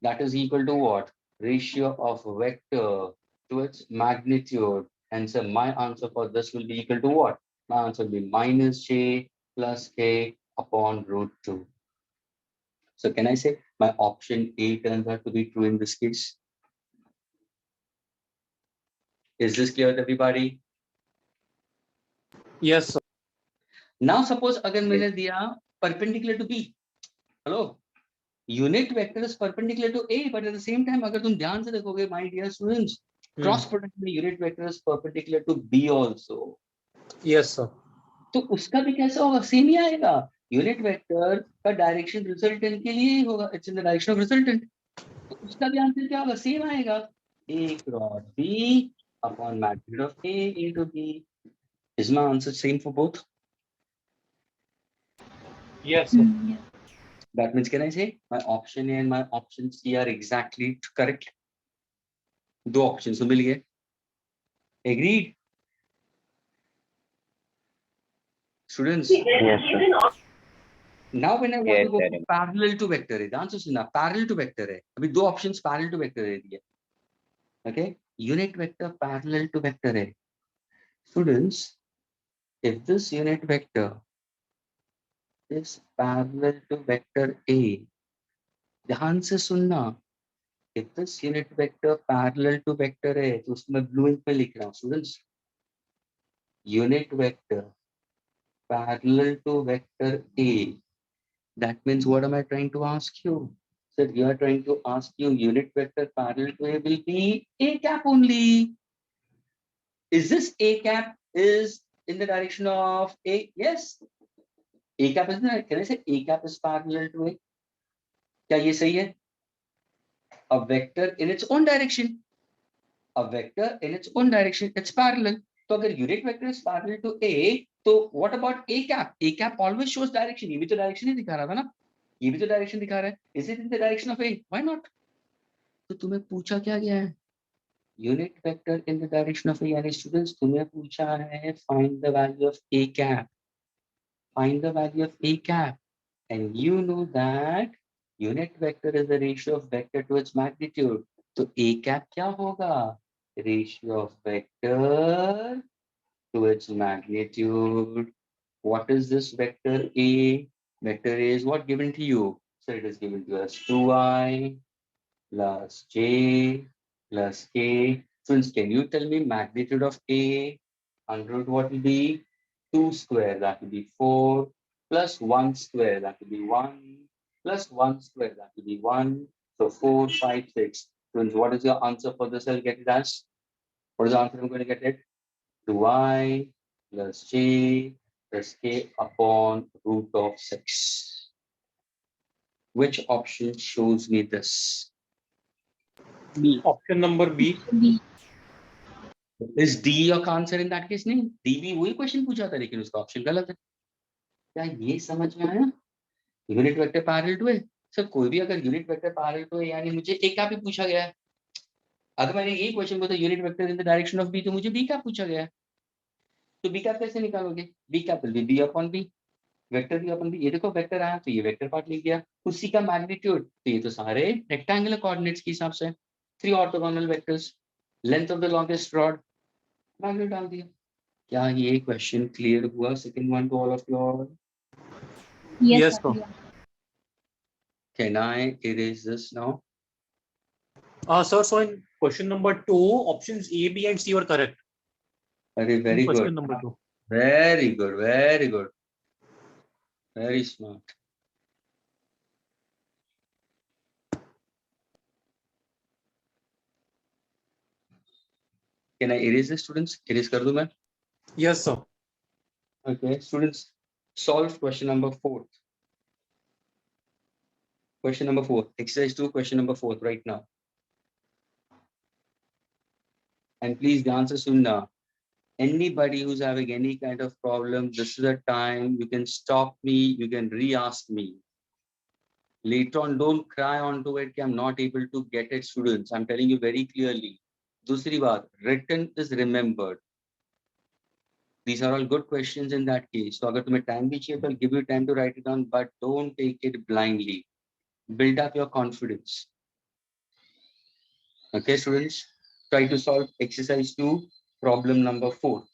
that is equal to what? Ratio of vector to its magnitude. And so my answer for this will be equal to what? My answer will be minus j plus k upon root 2. So can I say my option A turns out to be true in this case? Is this clear with everybody? yes, sir. Now suppose अगर मैंने दिया perpendicular to B. Hello? Unit vector is perpendicular to A, but at the same time अगर तुम ध्यान से देखोगे my dear students, cross product में unit vector is perpendicular to B also. Yes, sir. तो उसका भी कैसा होगा? सेम ही आएगा. यूनिट वेक्टर का डायरेक्शन रिजल्टेंट के लिए ही होगा. It's in the direction of resultant. तो उसका भी आंसर क्या होगा? सेम आएगा. A cross B upon magnitude of A into B. Is my answer same for both? Yes, sir. Yeah. That means can I say my option A and my option C are exactly correct? दो options तो मिल गए. Agreed? Students? Yes, sir. Now when I want Yes, to go sir. to parallel to vector है, ध्यान से सुनना, parallel to vector है. अभी दो options parallel to vector दे दिए. Okay? Unit vector parallel to vector है. Students, if this unit vector is parallel to vector A, ध्यान से सुनना, if this unit vector parallel to vector A, तो उसमें blue ink में लिख रहा हूँ. Students, unit vector parallel to vector A. That means what am I trying to ask you? So you are trying to ask you unit vector parallel to A will be A cap only. Is this A cap is in the direction of A? Yes. A cap is not. Can I say A cap is parallel to A? क्या ये सही है? A vector in its own direction. A vector in its own direction. It's parallel. तो अगर unit vector is parallel to A, तो what about A cap? A cap always shows direction. ये भी तो direction ही दिखा रहा था ना? ये भी तो direction दिखा रहा है. Is it in the direction of A? Why not? तो तुम्हें पूछा क्या गया है? Unit vector in the direction of A. यानी students तुम्हें पूछा है find the value of A cap. Find the value of A cap. And you know that unit vector is the ratio of vector to its magnitude. तो A cap क्या होगा? Ratio of vector to its magnitude. What is this vector A? Vector A is what given to you? So it is given to us 2i plus j plus k. Friends, can you tell me magnitude of A? Under root what will be? 2 square, that will be 4, plus 1 square, that will be 1, plus 1 square, that will be 1. So 4, 5, 6. Friends, what is your answer for this? I'll get it as? What is the answer I'm going to get it? 2i plus j plus k upon root of 6. Which option shows me this? B. Option number B. B. Is D your answer in that case? नहीं, D भी वही question पूछा था लेकिन उसका option गलत है. क्या ये समझ में आया? यूनिट वेक्टर पैरेलल टू है. सर कोई भी अगर यूनिट वेक्टर पैरेलल टू है यानी मुझे एक क्या भी पूछा गया है. अगर मैंने ये क्वेश्चन बोला unit vector in the direction of B, तो मुझे बी कैप पूछा गया है, तो बी कैप कैसे निकालोगे? B cap will be B upon B, vector B upon B. ये देखो वेक्टर आया तो ये वेक्टर पार्ट लिख दिया, उसी का मैग्नीट्यूड, तो ये तो सारे रेक्टेंगुलर कोऑर्डिनेट्स के हिसाब से 3 orthogonal vectors, length of the longest rod, magnitude डाल दिया। क्या ये क्वेश्चन क्लियर हुआ? Second one two all of you all? Yes, sir. sir. Yeah. Can I erase this now? Sir, so in question number 2, options A, B, and C were correct. Very, In very question good. number 2. Very good, very good. Very smart. Can I erase the students? Erase कर दूं मैं? Yes, sir. Okay, students, solve question number 4. Question number 4, exercise 2, question number 4 right now. And please the answer soon now. Anybody who's having any kind of problem, this is the time you can stop me, you can re-ask me. Later on, don't cry onto it, I'm not able to get it, students. I'm telling you very clearly. Dusri baat, written is remembered. These are all good questions in that case. So agar tumhe time bhi chahiye, I'll give you time to write it down, but don't take it blindly. Build up your confidence. Okay, students, try to solve exercise 2, problem number 4.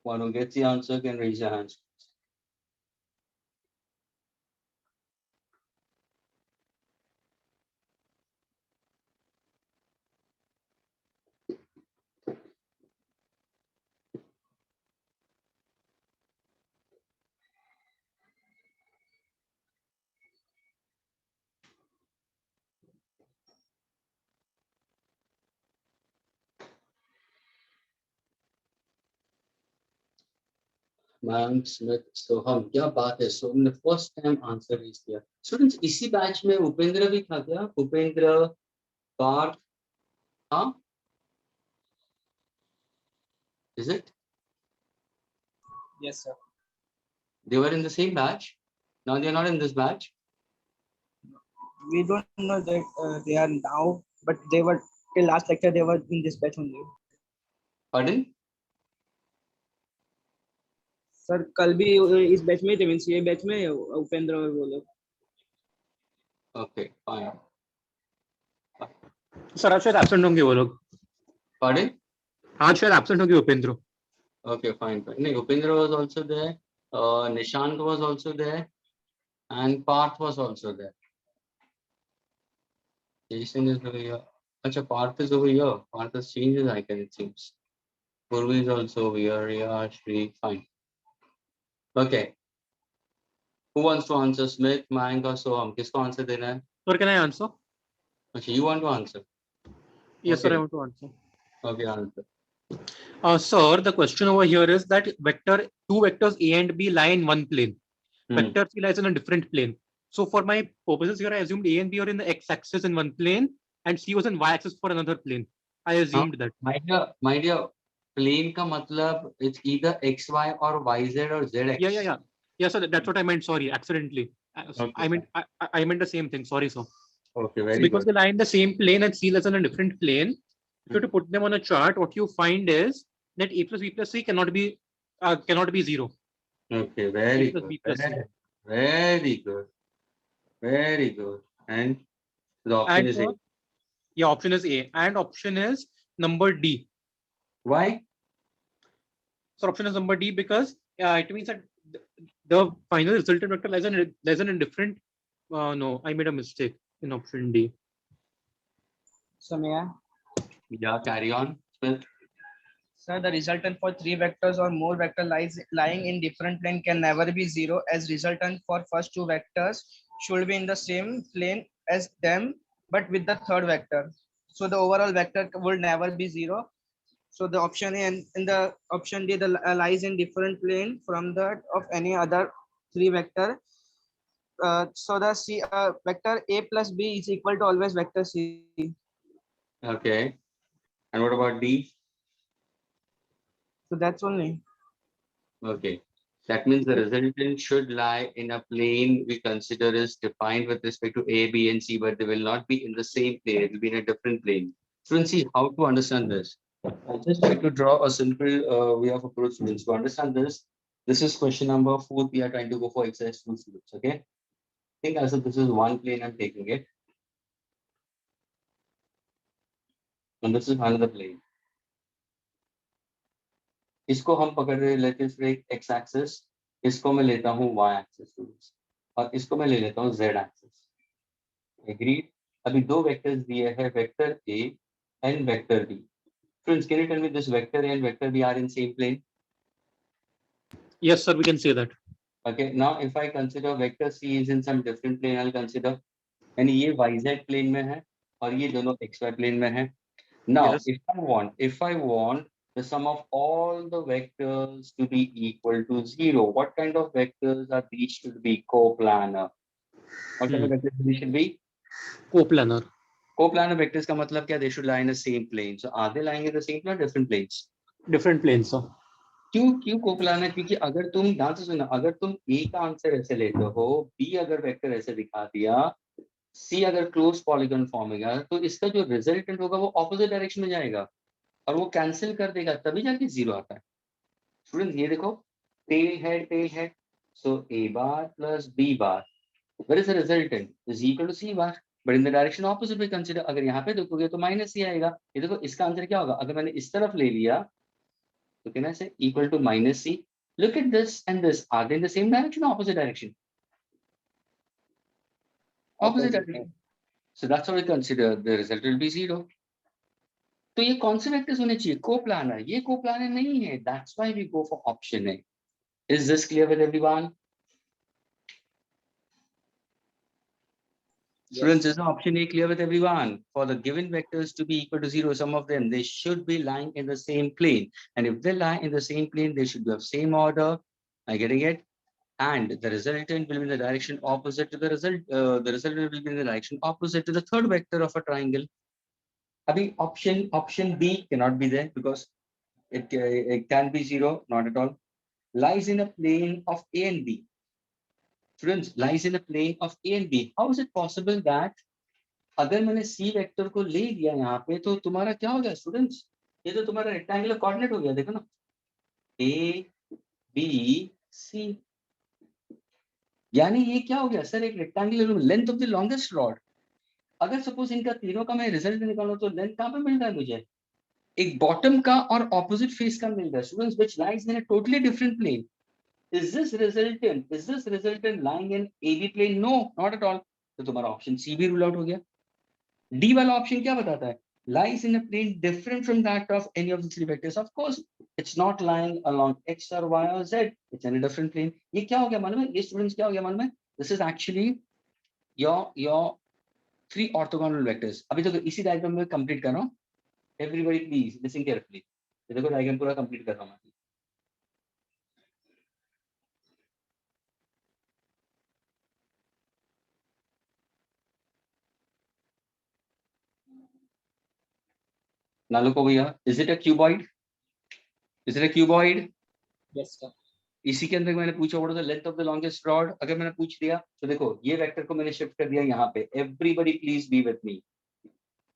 One who gets the answer can raise your hands. Ma'am Smith Soham, क्या बात है, सोहम ने first time answer raise किया। Students, इसी batch में उपेंद्र भी था क्या? उपेंद्र, पार्थ, हाँ, is it? Yes, sir. They were in the same batch. Now they are not in this batch. We don't know that they are now, but they were till last lecture. They were in this batch only. Pardon? Sir कल भी इस batch में थे, means ये batch में उपेंद्र और वो लोग। Okay, fine. सर आज शायद एब्सेंट होंगे वो लोग। Pardon? आज शायद एब्सेंट होंगे Upendra. Okay, fine. No, Upendra was also there. Nishant was also there, and Parth was also there. Jason is over here. Acha, Parth is over here. Parth has changed his icon, it seems. Purvi is also over here. Yeah, Shri, fine. Okay. Who wants to answer? Smith, Mayank, or Soham? Kisko answer dena hai? Sir, can I answer? Acha, you want to answer? Yes, sir, Okay. I want to answer. Okay, answer. Sir, the question over here is that two vectors A and B lie in one plane. Vector C lies in a different plane. So for my purposes here, I assumed A and B are in the x-axis in one plane, and C was in y-axis for another plane. I assumed that. My dear, plane ka matlab, it's either XY or YZ or ZX. Yeah. Yeah, sir, that's what I meant. Sorry, accidentally. Okay. I meant the same thing. Sorry, sir. Okay, So very because good. they lie in the same plane and C lies in a different plane, if you were to put them on a chart, what you find is that A plus B plus C cannot be zero. Okay, very A plus good. B plus C. Very good. Very good. And the option And is A. yeah, option is A, and option is number D. Why? So option is number D, because it means that the final resultant vector lies in a different. No, I made a mistake in option D. So may I? Yeah, carry on. Smith. Sir, the resultant for three vectors or more vector lying in different plane can never be zero, as resultant for first two vectors should be in the same plane as them, but with the third vector. So the overall vector will never be zero. So the option A and in the option D, the lies in different plane from that of any other three vector. So the C vector A plus B is equal to always vector C. Okay. And what about D? So that's only. Okay. That means the resultant should lie in a plane we consider is defined with respect to A, B, and C, but they will not be in the same plane. It will be in a different plane. Students, see how to understand this. I just try to draw a simple way of approach, students. To understand this, this is question number 4. We are trying to go for exercise 2, students. Okay. Think as if this is one plane I'm taking it. And this is another plane. इसको हम पकड़ रहे लेते हैं एक x axis, इसको मैं लेता हूँ वाई एक्सिस और इसको मैं ले लेता हूँ जेड एक्सिस। एग्रीड? अभी दो वेक्टर्स दिए हैं, vector A and vector B. Friends, can you tell me this vector A and vector B are in same plane? Yes, sir, we can say that. Okay, now if I consider vector C is in some different plane, I'll consider, यानी ये YZ plane में है और ये दोनों XY plane में है। Now, Yes. if I want the sum of all the vectors to be equal to 0, what kind of vectors are these to be coplanar? What kind of vectors these should be? Coplanar. Coplanar vectors का मतलब क्या? They should lie in the same plane. So are they lying in the same plane or different planes? Different planes, sir. क्यों coplanar? क्योंकि अगर तुम ध्यान से सुनो, अगर तुम A का आंसर ऐसे लेते हो, B अगर वेक्टर ऐसे दिखा दिया, C अगर क्लोज पॉलीगॉन फॉर्म में गया, तो इसका जो रिजल्टेंट होगा वो ऑपोजिट डायरेक्शन में जाएगा और वो कैंसिल कर देगा, तभी जाके 0 आता है। स्टूडेंट ये देखो, टेल है, so A bar plus B bar, where is the resultant? Is equal to C bar, but in the direction opposite we consider. अगर यहाँ पे देखोगे तो माइनस ही आएगा। ये देखो इसका आंसर क्या होगा? अगर मैंने इस तरफ ले लिया तो क्या से equal to minus C. Look at this and this, are they in the same direction or opposite direction? Opposite direction. So that's how we consider the result will be 0. तो ये कौन से वेक्टर्स होने चाहिए? कोप्लानर। ये coplanar नहीं है, that's why we go for option A. Is this clear with everyone? Yes. Students, is option A clear with everyone? For the given vectors to be equal to 0, some of them, they should be lying in the same plane. And if they lie in the same plane, they should be of same order. Are you getting it? And the resultant will be in the direction opposite to the result. The resultant will be in the direction opposite to the third vector of a triangle. Abhi option B cannot be there because it can be 0, not at all. Lies in a plane of A and B. Students, lies in a plane of A and B. How is it possible that अगर मैंने C vector को ले लिया यहाँ पे तो तुम्हारा क्या हो गया स्टूडेंट्स? ये तो तुम्हारा रेक्टेंगुलर कोऑर्डिनेट हो गया, देखो ना, A B C, यानी ये क्या हो गया सर? एक rectangular length of the longest rod. अगर सपोज इनका तीनों का मैं रिजल्ट निकालूं तो लेंथ कहाँ पे मिल रहा है मुझे? एक बॉटम का और ऑपोजिट फेस का मिल रहा है students, which lies in a totally different plane. Is this resultant lying in AB plane? No, not at all. तो तुम्हारा ऑप्शन सी भी रूल आउट हो गया। डी वाला ऑप्शन क्या बताता है? Lies in a plane different from that of any of the three vectors. Of course, it's not lying along X or Y or Z. It's in a different plane. ये क्या हो गया मालूम है? ये स्टूडेंट्स क्या हो गया मालूम है? This is actually your three orthogonal vectors. अभी तो इसी डायग्राम में कंप्लीट कर रहा हूँ। Everybody please listen carefully. ये देखो डायग्राम पूरा कंप्लीट कर रहा हूँ मैं। Now look over here. Is it a cuboid? Is it a cuboid? Yes, sir. इसी के अंदर मैंने पूछा what is the length of the longest rod? अगर मैंने पूछ दिया तो देखो ये वेक्टर को मैंने शिफ्ट कर दिया यहाँ पे। Everybody please be with me.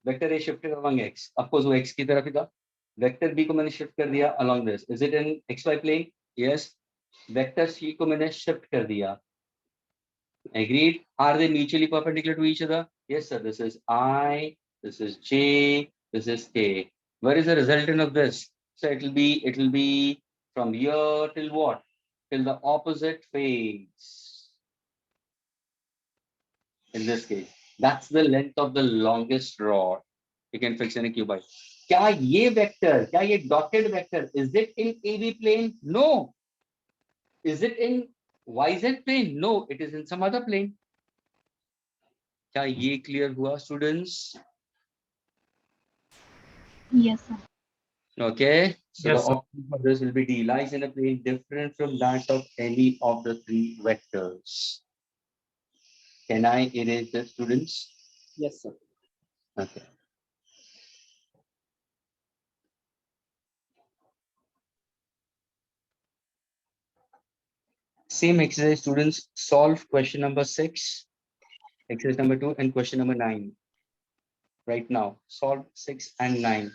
Vector A shifted along X. Of course वो X की तरफ ही था। वेक्टर B को मैंने शिफ्ट कर दिया along this. Is it in XY plane? Yes. Vector C को मैंने शिफ्ट कर दिया। Agreed? Are they mutually perpendicular to each other? Yes, sir. This is I. This is J. This is K. Where is the resultant of this? So it will be from here till what? Till the opposite fades. In this case, that's the length of the longest rod. You can fix in a cuboid. क्या ये vector, क्या ये dotted vector, is it in AB plane? No. Is it in YZ plane? No, it is in some other plane. क्या ये clear हुआ, students? Yes, sir. Okay. So Yes, the sir. option for this will be D, lies in a plane different from that of any of the three vectors. Can I erase the students? Yes, sir. Okay. Same exercise, students, solve question number 6, exercise number 2, and question number 9. Right now, solve 6 and 9.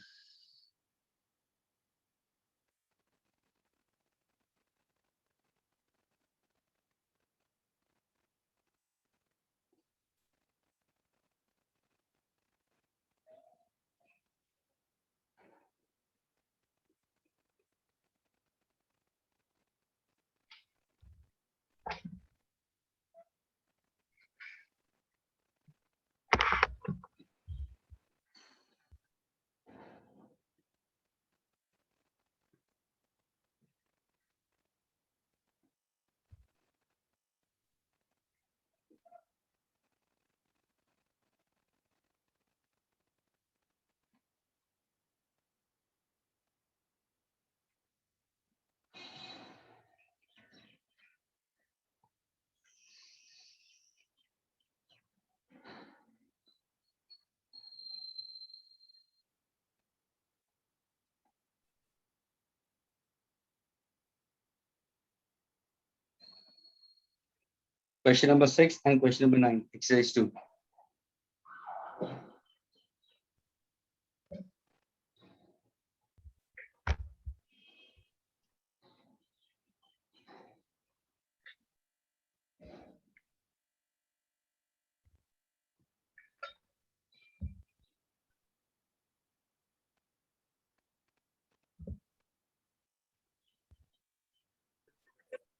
Question number 6 and question number 9, exercise 2.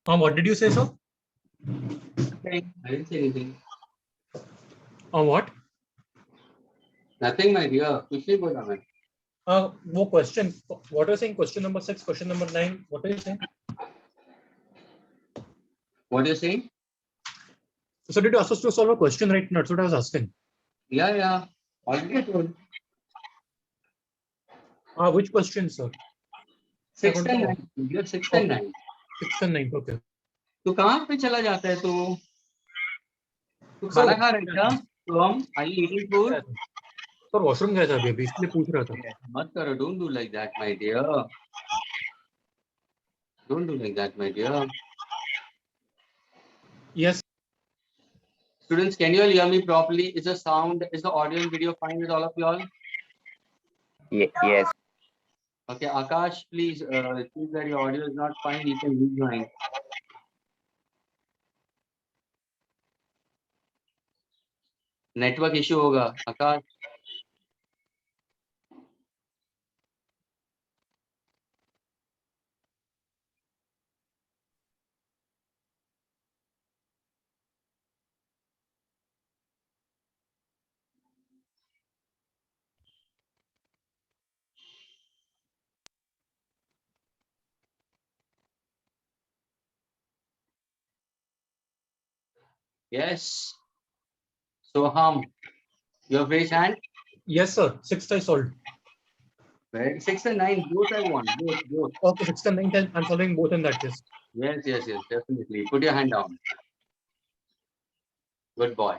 What did you say, sir? I didn't say anything. What? Nothing, my dear. कुछ नहीं बोला मैं. वो question. What are you saying? Question number 6, question number 9. What are you saying? What are you saying? So did you ask us to solve a question right now? That's what I was asking. Yeah. Already told. Which question, sir? 6 and 9. You have 6 and 9. 6 and 9. Okay. तो कहाँ पे चला जाता है तू? तू Sir, खाना खा रहा है क्या? तो हम are you eating food? Sir washroom गया था अभी इसलिए पूछ रहा था. मत करो, don't do like that, my dear. Don't do like that, my dear. Yes. Students, can you all hear me properly? Is the sound, is the audio and video fine with all of you all? Yes. Okay, Akash, please, it seems that your audio is not fine. You can rejoin. Network issue होगा, Akash. Yes. Soham, you have raised hand? Yes, sir. 6th I solved. Very 6 and 9, both I want, both. Okay, 6th and 9th I'm solving both in that case. Yes, definitely. Put your hand down. Good boy.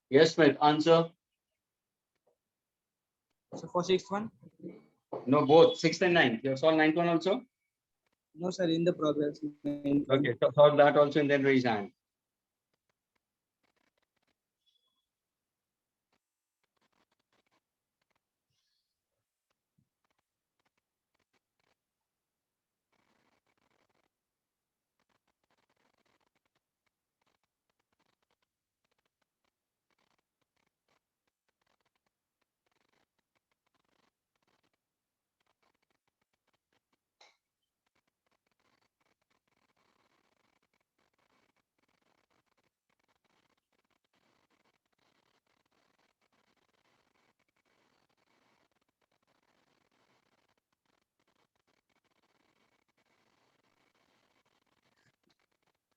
Yes, Smith, answer. So for sixth one? No, both 6 and 9. You have solved 9th one also? No, sir, in the progress. Okay, so solve that also and then raise hand.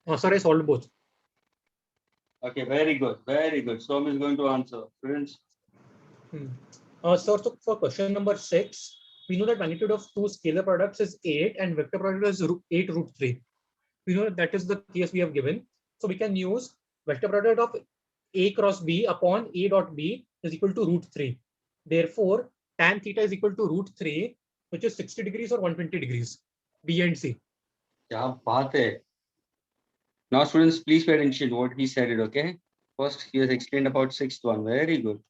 Sir, I solved both. Okay, very good, very good. Storm is going to answer. Students, Sir, so for question number 6, we know that magnitude of two scalar products is 8 and vector product is 8 root 3. We know that is the case we have given. So we can use vector product of A cross B upon A dot B is equal to root 3. Therefore, tan theta is equal to root 3, which is 60 degrees or 120 degrees. B and C. क्या बात है? Now, students, please pay attention to what he said. It okay. First, he has explained about sixth one. Very good.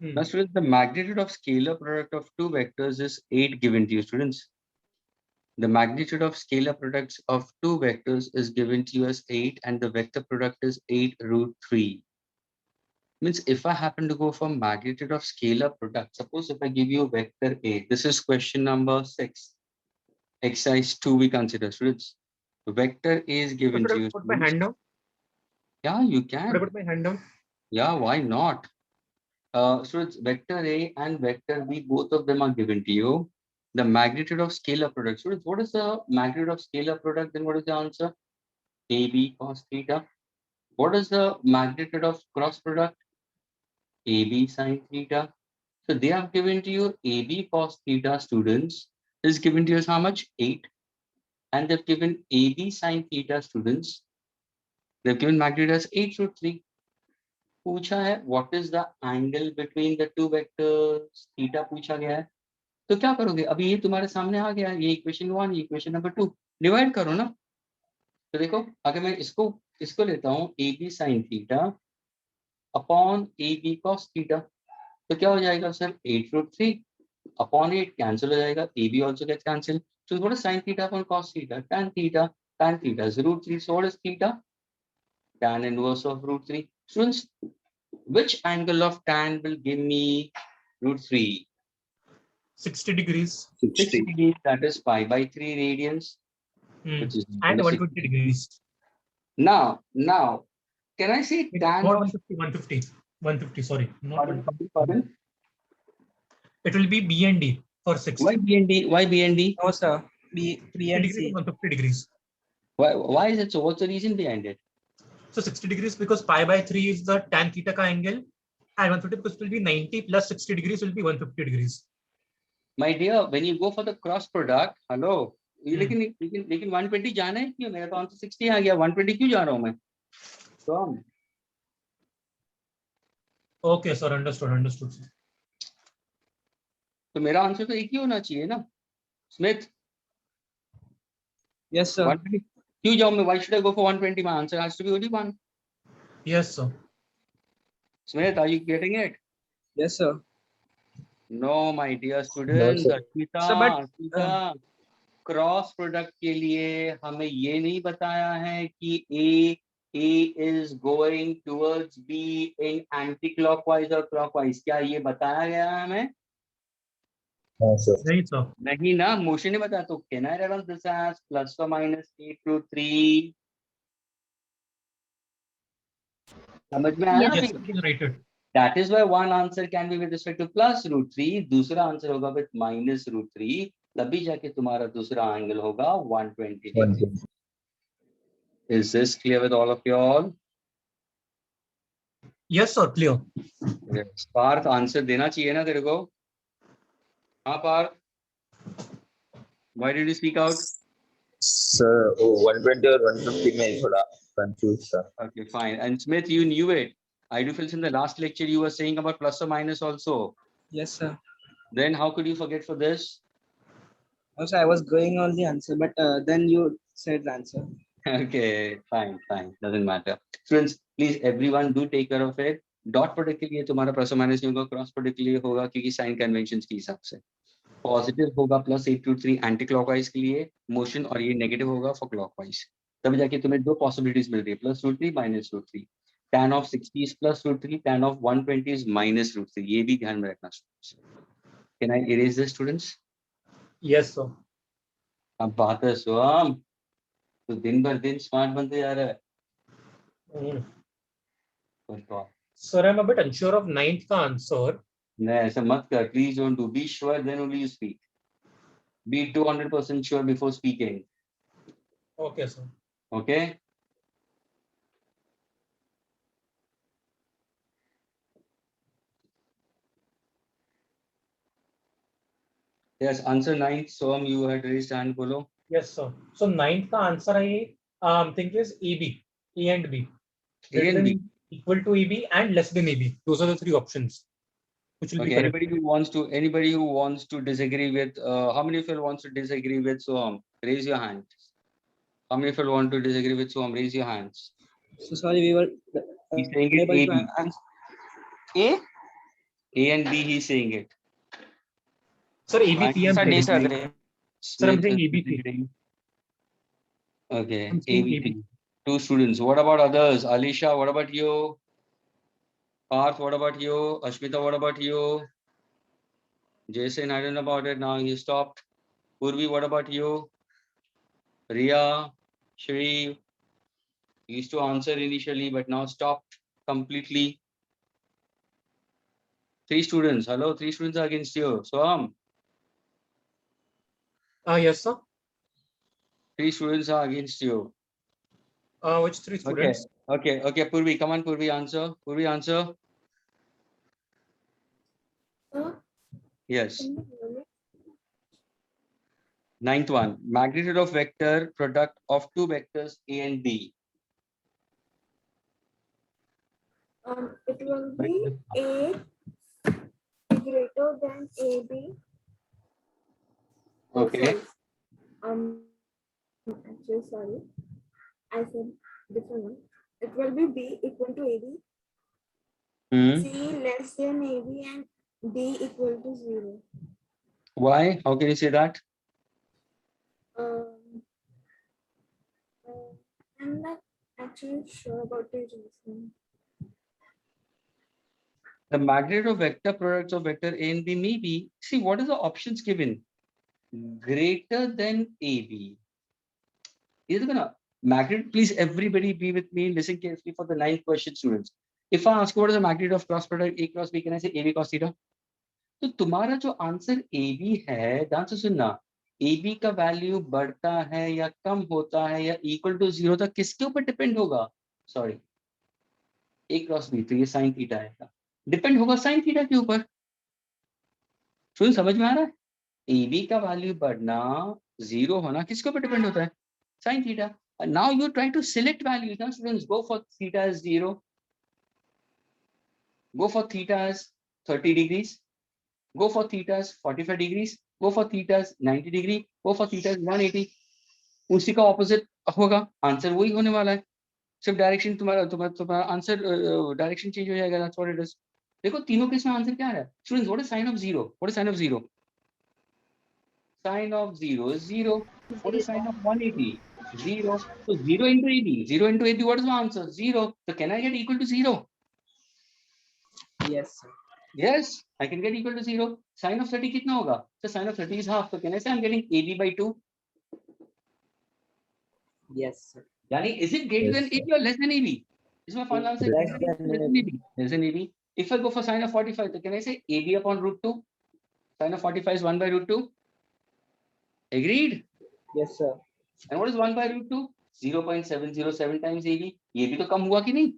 Now, students, the magnitude of scalar product of two vectors is 8 given to you, students. The magnitude of scalar products of two vectors is given to you as 8, and the vector product is 8 root 3. Means if I happen to go for magnitude of scalar product, suppose if I give you vector A, this is question number 6. Exercise 2 we consider, students. Vector A is given to you. Put my hand down. Yeah, you Could I can. put my hand down? Yeah, why not? So it's vector A and vector B, both of them are given to you. The magnitude of scalar product. So what is the magnitude of scalar product? Then what is the answer? AB cos theta. What is the magnitude of cross product? AB sin theta. So they have given to you AB cos theta, students, is given to you as how much? 8. And they've given AB sin theta, students. They've given magnitude as 8 root 3. पूछा है what is the angle between the two vectors, theta पूछा गया है, तो क्या करोगे? अभी ये तुम्हारे सामने आ गया, ये इक्वेशन 1, ये इक्वेशन नंबर 2, डिवाइड करो ना. तो देखो, अगर मैं इसको लेता हूँ AB sin theta upon AB cos theta, तो क्या हो जाएगा सर? 8 root 3 अपॉन 8 कैंसिल हो जाएगा, AB also gets cancelled. So what is sin theta upon cos theta? Tan theta. Tan theta is root 3. So what is theta? Tan inverse of root 3. Students, which angle of tan will give me root 3? 60 degrees. 60 degrees, that is pi by 3 radians. Which is And 120 degrees. Now, can I say tan Not of 150, sorry. Not 150. pardon? It will be B and D for 60. Why B and D? Why B and D? No, sir. B and 60 degrees C. and 150 degrees. Why is it so? What's the reason behind it? So 60 degrees because pi by 3 is the tan theta ka angle, and 150 because it will be 90 plus 60 degrees will be 150 degrees. My dear, when you go for the cross product, hello, लेकिन 120 जाना है क्यों? मेरा तो answer 60 आ गया, 120 क्यों जा रहा हूँ मैं? तो Okay, sir, understood. Sir. तो मेरा आंसर तो एक ही होना चाहिए ना, स्मिथ? Yes, sir. 120 क्यों जाऊँ मैं? Why should I go for 120? My answer has to be only 1. Yes, sir. Smith, are you getting it? Yes, sir. No, my dear students. No, Ashmita, cross product के लिए हमें ये नहीं बताया है कि A is going towards B in anti-clockwise or clockwise. क्या ये बताया गया है हमें? नहीं, sir. नहीं ना, मोशन नहीं बताया. तो can I write this as plus or minus 8 root 3? समझ में आया? Yes, it is rated. That is why one answer can be with respect to plus root 3, दूसरा आंसर होगा with minus root 3, तभी जाके तुम्हारा दूसरा एंगल होगा 120 degree. Is this clear with all of you all? Yes, sir, clear. Yes. Parth answer देना चाहिए ना तेरे को? हाँ Partha. Why did you speak out? Sir, 120 or 150 में थोड़ा confused sir. Okay, fine. And Smith, you knew it. I do feel in the last lecture you were saying about plus or minus also. Yes, sir. Then how could you forget for this? Also, I was going on the answer, but then you said the answer. Okay, fine. Doesn't matter. Students, please everyone do take care of it. Dot product के लिए तुम्हारा plus or minus नहीं होगा, cross product के लिए होगा क्योंकि sign conventions के हिसाब से. Positive होगा plus 8 root 3 anti clockwise के लिए motion और ये negative होगा for clockwise. तब जाके तुम्हें दो possibilities मिल रही है, plus root 3 minus root 3. Tan of 60 is plus root 3, tan of 120 is minus root 3. ये भी ध्यान में रखना students. Can I erase this, students? Yes, sir. अब बात है स्वाम, तो दिन भर दिन स्मार्ट बनते जा रहा है. Sir, I'm a bit unsure of 9th का answer. नहीं ऐसा मत कर, please don't do. Be sure, then only you speak. Be 200% sure before speaking. Okay, sir. Okay. Yes, answer 9. Soam, you had raised hand, bolo. Yes, sir. So ninth का answer I think is AB, A and B. A Greater and B. than, equal to AB and less than AB. Those are the three options, which will be Okay, correct. anybody who wants to disagree with, how many of you wants to disagree with Soam? Raise your hand. How many of you want to disagree with Soam? Raise your hands. So sorry, we were He's saying it unable to AB. answer. A? A and B, he's saying it. Sir, ABC I'm Sir, saying. disagree. Sir, I'm Smith saying is ABC. disagreeing. Okay, I'm saying ABC. 2 students. What about others? Alisha, what about you? Parth, what about you? Ashmita, what about you? Jason, I don't know about it now. He stopped. Purvi, what about you? Ria, Shri, used to answer initially, but now stopped completely. 3 students. Hello, 3 students are against you. Soam, Yes, sir. 3 students are against you. Which 3 students? Okay. Purvi, come on, Purvi, answer. Purvi, answer. Yes. 9th one. Magnitude of vector product of 2 vectors A and B. It will be A greater than AB. Okay. Actually, sorry, I said different one. It will be B equal to AB, Hmm. C less than AB, and D equal to 0. Why? How can you say that? Um, I'm not actually sure about the reason. The magnitude of vector products of vector A and B may be, see, what is the options given? Greater than AB. Is it gonna magnitude? Please, everybody be with me. Listen carefully for the 9th question, students. If I ask you what is the magnitude of cross product A cross B, can I say AB cos theta? तो तुम्हारा जो answer AB है, ध्यान से सुनना, AB का value बढ़ता है या कम होता है या इक्वल टू 0 तक किसके ऊपर डिपेंड होगा? सॉरी, A क्रॉस B, तो ये साइन थीटा आएगा, डिपेंड होगा साइन थीटा के ऊपर। सुन, समझ में आ रहा है? AB का वैल्यू बढ़ना, 0 होना किसके ऊपर डिपेंड होता है? Sin theta. And now you try to select values. Now students, go for theta as 0. Go for theta as 30 degrees. Go for theta as 45 degrees. Go for theta as 90 degree. Go for theta as 180. उसी का opposite होगा, answer वही होने वाला है, सिर्फ direction तुम्हारा answer direction change हो जाएगा। That's what it is. देखो तीनों के इसमें आंसर क्या है? Students, what is sin of 0? What is sin of 0? Sin of 0 is 0. What is sin of 180? 0. So 0 into AB. 0 into AB, what is my answer? 0. So can I get equal to 0? Yes, sir. Yes, I can get equal to 0. Sin of 30 कितना होगा? So sin of 30 is half. So can I say I'm getting AB by 2? Yes, sir. Yani, is it greater than AB or less than AB? Is my final answer Less greater than less than AB? Less than AB. If I go for sin of 45, so can I say AB upon root 2? Sin of 45 is 1 by root 2. Agreed? Yes, sir. And what is 1 by root 2? 0.707 times AB. ये भी तो कम हुआ कि नहीं?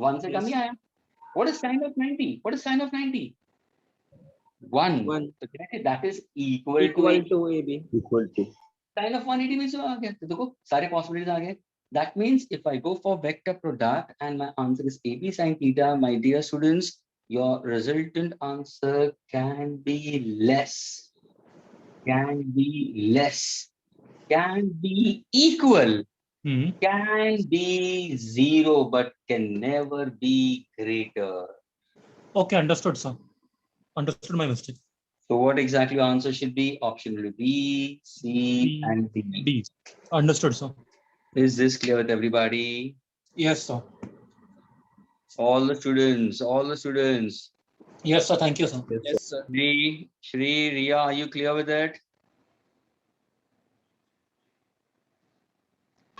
1 से कम ही आया. What is sin of 90? What is sin of 90? 1. 1 So can I say that is equal to equal AB? to AB. Equal to. Sin of 180 means आ गया. तो देखो सारे possibilities आ गए. That means if I go for vector product and my answer is AB sin theta, my dear students, your resultant answer can be less, can be less, can be equal, can be 0, but can never be greater. Okay, understood, sir. Understood my mistake. So what exactly your answer should be? Option will be B, C, and D. D. Understood, sir. Is this clear with everybody? Yes, sir. All the students, all the students. Yes, sir. Thank you, sir. Yes, sir. Shri, Ria, are you clear with it?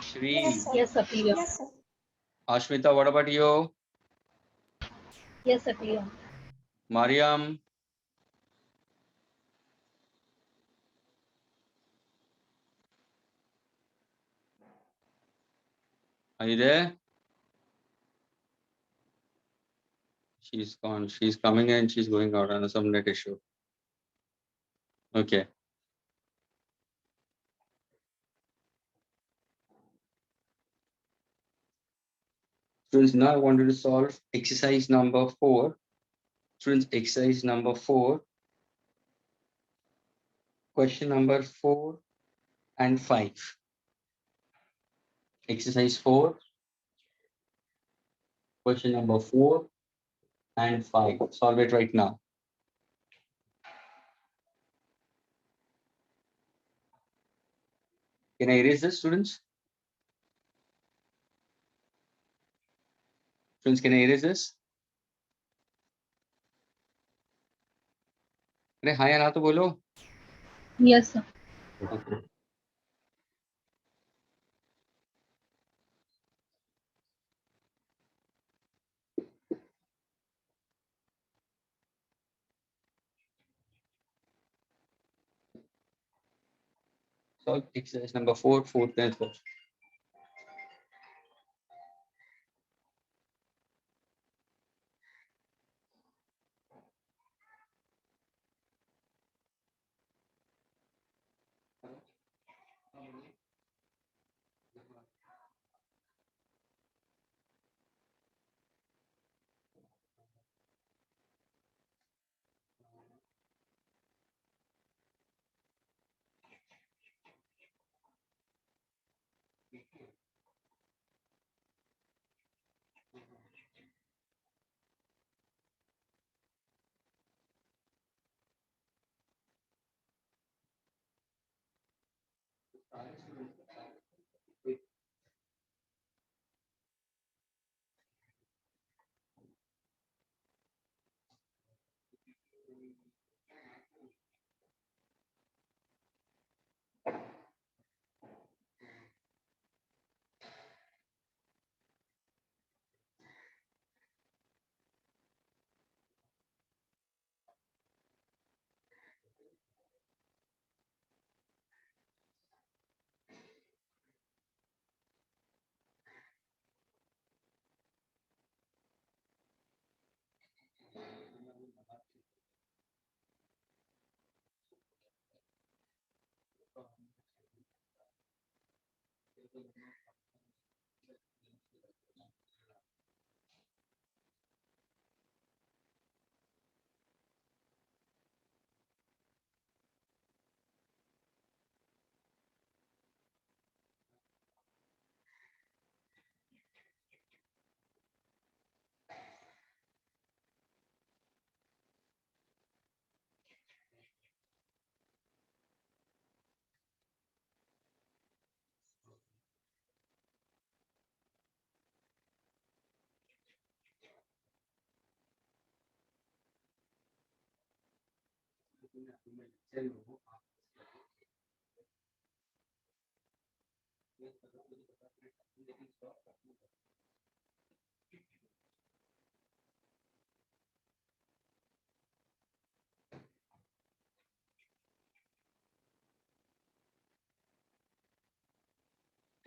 Shri, Yes, sir, clear. Yes, sir. Ashmita, what about you? Yes, sir, clear. Mariam? Are you there? She's gone. She's coming in. She's going out on some net issue. Okay. Students, now I want you to solve exercise number 4. Students, exercise number 4. Question number 4 and 5. Exercise 4. Question number 4 and 5. Solve it right now. Can I erase this, students? Students, can I erase this? अरे हाँ या ना तो बोलो. Yes, sir. Okay. Solve exercise number 4, 4th and 1st.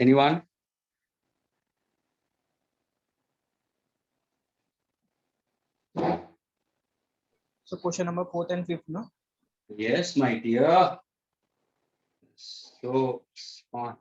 Anyone? So question number 4th and 5th, no? Yes, my dear. So smart.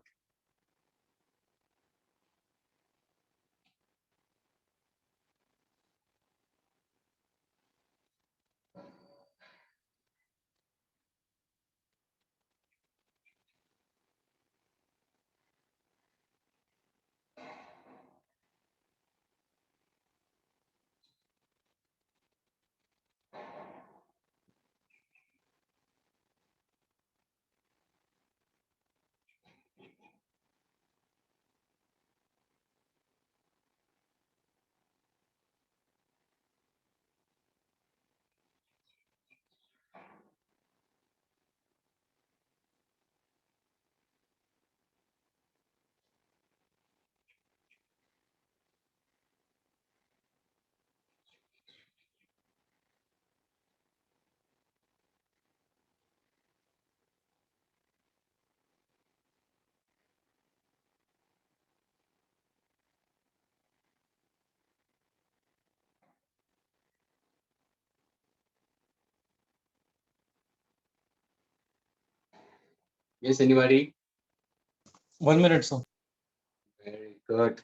Yes, anybody? 1 minute, sir. Very good.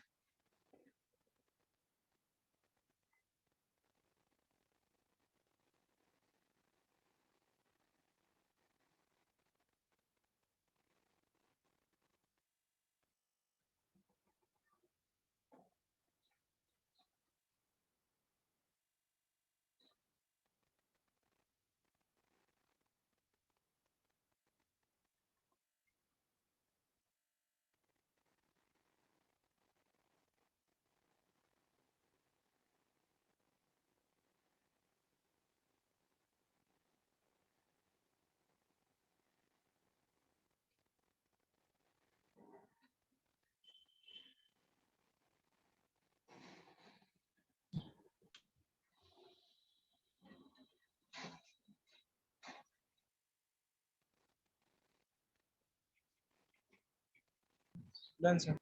Done, sir.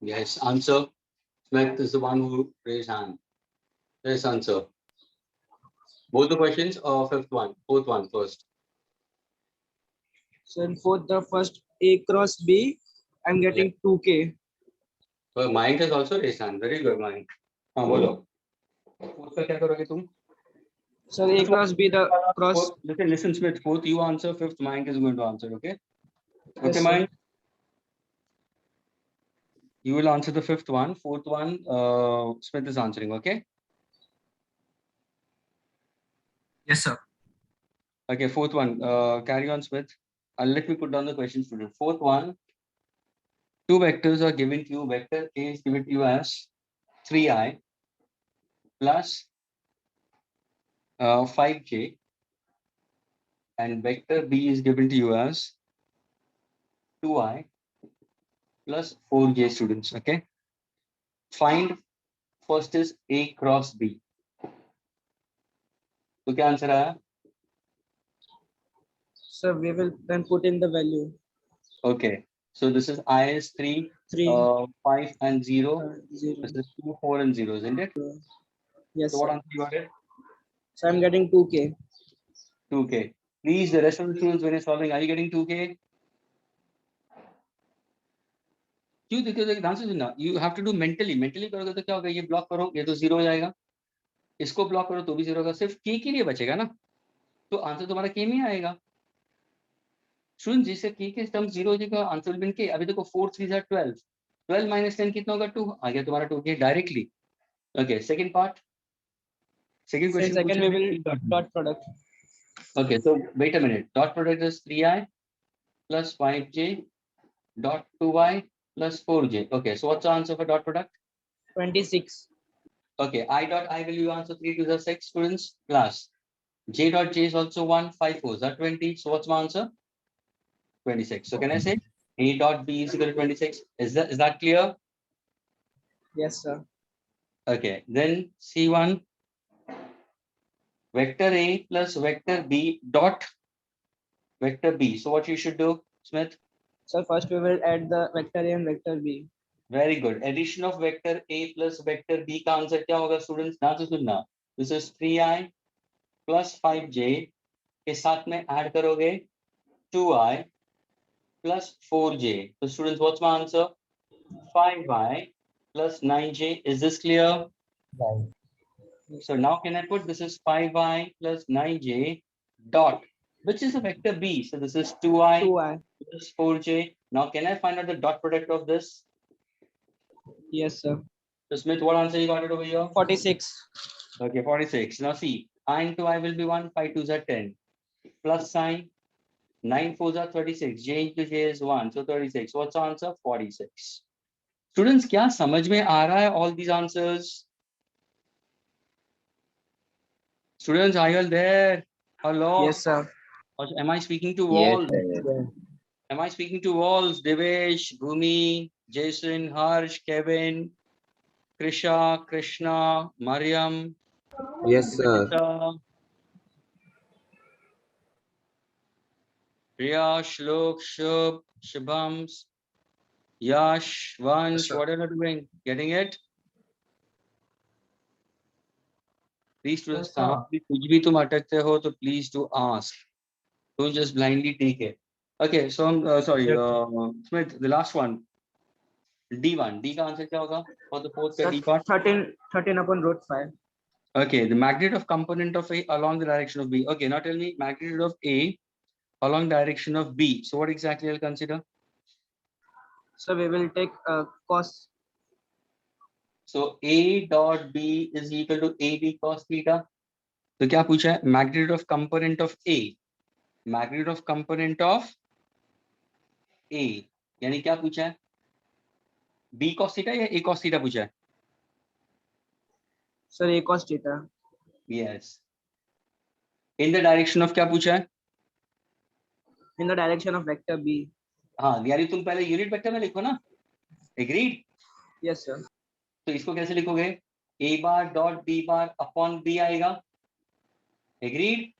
Yes, answer. Smith is the one who raised hand. Yes, answer. Both the questions or fifth one? Fourth one first. So for the first A cross B, I'm getting 2K. So Mayank has also raised hand. Very good, Mayank. हाँ बोलो. उसका क्या करोगे तुम? So A cross B, the cross. Listen, Smith. Fourth you answer. Fifth Mayank is going to answer. Okay. Yes, Okay, sir. Mayank. You will answer the fifth one. Fourth one, Smith is answering. Okay. Yes, sir. Okay. Fourth one. Carry on, Smith. Let me put down the question, student. Fourth one. Two vectors are given to you. Vector A is given to you as 3i plus 5j, and vector B is given to you as 2i plus 4j, students. Okay. Find first is A cross B. तो क्या answer आया? So we will then put in the value. Okay. So this is I is 3, 5 and 0. 0. This is 2, 4 and 0, isn't it? Yes, So what sir. answer you got it? So I'm getting 2K. 2k. Please, the rest of the students, when you're solving, are you getting 2k? क्यों? देखो ध्यान से सुनना. You have to do mentally. Mentally करोगे तो क्या होगा? ये ब्लॉक करो, ये तो 0 हो जाएगा. इसको ब्लॉक करो तो भी 0 होगा. सिर्फ k के लिए बचेगा ना. तो आंसर तुम्हारा k में आएगा. स्टूडेंट जिससे k के टर्म 0 हो जाएगा, आंसर विल बी k. अभी देखो 4 3 12. 12 minus 10 कितना होगा? 2. आ गया तुम्हारा 2k directly. Okay. Second part. Second So in question. second we will dot product. Okay, so wait a minute. Dot product is 3i plus 5j dot 2y plus 4j. Okay, so what's the answer for dot product? 26. Okay, I dot I will you answer 3 to the 6 students plus j dot j is also 1, 5 4s are 20. So what's my answer? 26. So can I say A dot B is equal to 26? Is that clear? Yes, sir. Okay, then C1 vector A plus vector B dot vector B. So what you should do, Smith? So first we will add the vector A and vector B. Very good. Addition of vector A plus vector B का answer क्या होगा students? ध्यान से सुनना. This is 3i plus 5j के साथ में add करोगे 2i plus 4j. So students, what's my answer? 5i plus 9j. Is this clear? Right. So now can I put this is 5i plus 9j dot, which is a vector B. So this is 2i, 2i. this is 4j. Now can I find out the dot product of this? Yes, sir. So Smith, what answer you got it over here? 46. Okay, 46. Now see, I into I will be 1, 5 2s are 10. Plus sign, 9 4s are 36. J into J is 1, so 36. What's the answer? 46. Students, क्या समझ में आ रहा है all these answers? Students, are you all there? Hello? Yes, sir. Or am I speaking to Yes, walls? sir. Am I speaking to walls? Devesh, Bhumi, Jason, Harsh, Kevin, Krisha, Krishna, Mariam, Yes, sir. Vanessa, Priya, Shlok, Shubh, Shubhams, Yash, Vansh, sir. what are you doing? Getting it? Please, students, कहाँ भी कुछ भी तुम अटकते हो तो please do ask. Don't just blindly take it. Okay, so sorry, Yes. Smith, the last one, D1. D का answer क्या होगा for the fourth Sir, D part? 13 upon root 5. Okay, the magnitude of component of A along the direction of B. Okay, now tell me magnitude of A along direction of B. So what exactly I'll consider? So we will take cos. So A dot B is equal to AB cos theta. तो क्या पूछा है? Magnitude of component of A. Magnitude of component of A. यानी क्या पूछा है? B cos theta या A cos theta पूछा है? Sir, a cos theta. Yes. In the direction of क्या पूछा है? In the direction of vector B. हाँ, यानी तुम पहले यूनिट वेक्टर में लिखो ना. Agreed? Yes, sir. तो इसको कैसे लिखोगे? A bar dot B bar upon B आएगा. Agreed?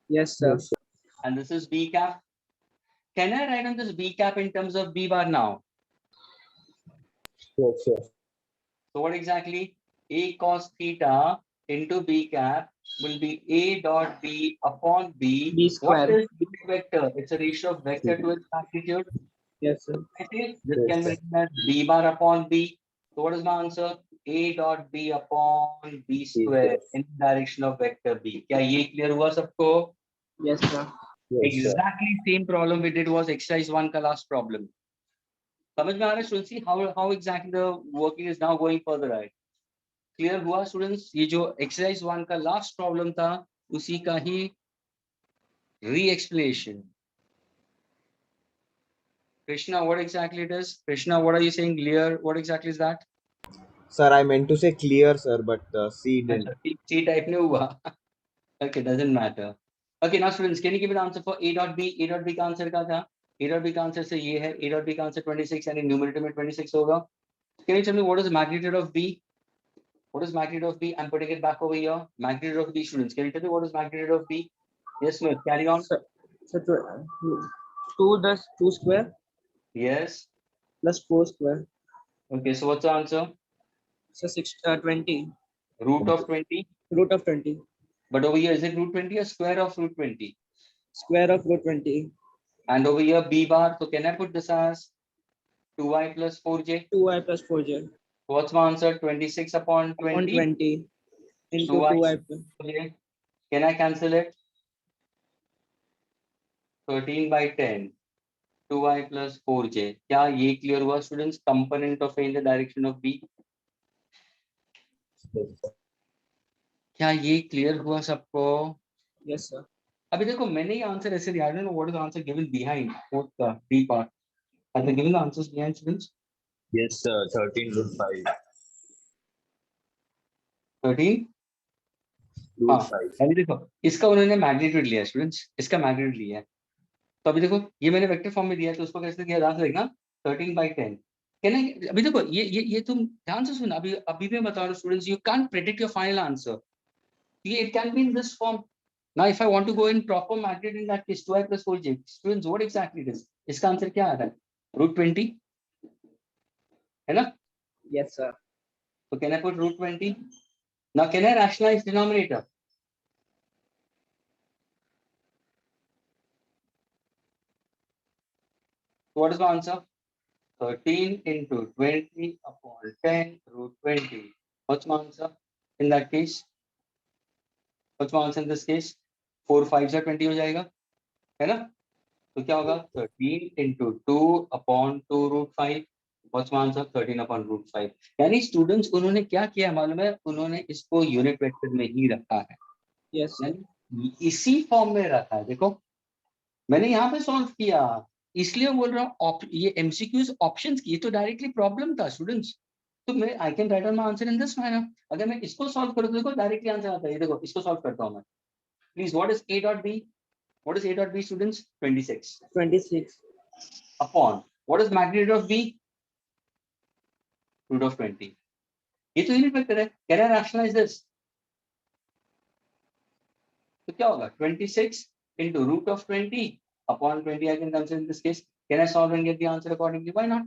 Yes, sir. And this is B cap. Can I write on this B cap in terms of B bar now? Yes, yes. So what exactly? A cos theta into B cap will be A dot B upon B. B square. What is unit vector? It's a ratio of vector to its magnitude. Yes, sir. I think this Yes, can be sir. written as B bar upon B. So what is my answer? A dot B upon B square yes. in the direction of vector B. क्या ये clear हुआ सबको? Yes, sir. Yes, sir. Exactly same problem we did was exercise 1 का last problem. समझ में आ रहा है students? See how exactly the working is now going further right? Clear हुआ students? ये जो exercise 1 का last problem था उसी का ही re-explanation. Krishna, what exactly it is? Krishna, what are you saying? Clear? What exactly is that? Sir, I meant to say clear, sir, but C didn't. C type नहीं हुआ. Okay, doesn't matter. Okay, now students, can you give me the answer for A dot B? A dot B का answer क्या था? A dot B का answer से ये है. A dot B का आंसर 26 यानी न्यूमरेटर में 26 होगा. Can you tell me what is the magnitude of B? What is magnitude of B? I'm putting it back over here. Magnitude of B, students. Can you tell me what is magnitude of B? Yes, Smith. Carry on. So 2 plus 2 square Yes. plus 4 square. Okay, so what's the answer? So 20. Root of 20. Root of 20. But over here, is it root 20 or square of root 20? Square of root 20. And over here, B bar. So can I put this as 2y plus 4j? 2y plus 4j. What's my answer? 26 upon 20. On 20 into 2y. 2y plus. Okay. Can I cancel it? 13 by 10. 2y plus 4j. क्या ये clear हुआ students? Component of A in the direction of B. क्या ये clear हुआ सबको? Yes, sir. अभी देखो मैंने ये आंसर ऐसे दिया. I don't know what is the answer given behind both the B part. Are they giving the answers behind students? Yes, sir. 13 root 5. 13. Root हाँ, 5. अभी देखो इसका उन्होंने मैग्नीट्यूड लिया स्टूडेंट्स. इसका मैग्नीट्यूड लिया है. तो अभी देखो ये मैंने वेक्टर फॉर्म में दिया है तो उसको कैसे दिया ध्यान से देखना. 13 by 10. Can I, अभी देखो ये तुम ध्यान से सुन. अभी मैं बता रहा हूँ students, you can't predict your final answer. It can be in this form. Now if I want to go in proper magnitude, in that case 2i plus 4j. Students, what exactly it is? इसका answer क्या आ रहा है? Root 20 है ना? Yes, sir. So can I put root 20? Now can I rationalize denominator? What is the answer? 13 into 20 upon 10 root 20. What's my answer in that case? What's my answer in this case? 4 5 से 20 हो जाएगा, है ना? तो क्या होगा? 13 into 2 upon 2 root 5. What's my answer? 13 upon root 5. यानी students उन्होंने क्या किया मालूम है? उन्होंने इसको यूनिट वेक्टर में ही रखा है. Yes, sir. यानी इसी फॉर्म में रखा है. देखो मैंने यहाँ पे सॉल्व किया, इसलिए बोल रहा हूँ ये एमसीक्यूज ऑप्शंस की, तो डायरेक्टली प्रॉब्लम था स्टूडेंट्स. तो मैं I can write on my answer in this manner. अगर मैं इसको सॉल्व करूँ तो देखो डायरेक्टली आंसर आता है. देखो इसको सॉल्व करता हूँ मैं. Please what is a dot b? What is a dot b students? 26 26. Upon what is magnitude of b? Root of 20. ये तो यूनिट वेक्टर है. Can I rationalise this? तो क्या होगा? 26 into root of 20 upon 20. I can consider in this case. Can I solve and get the answer accordingly? Why not?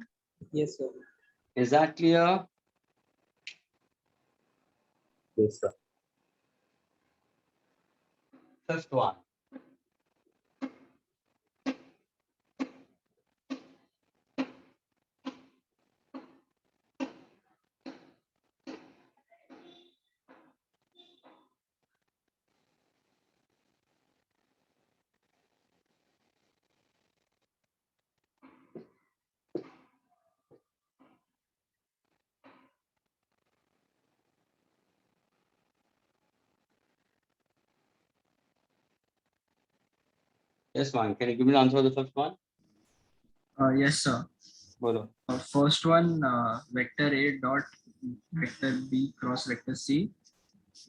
Yes, sir. Is that clear? Yes, sir. First one. Yes, man. Can you give me the answer for the first one? Yes, sir. Bolo. First one, vector A dot vector B cross vector C.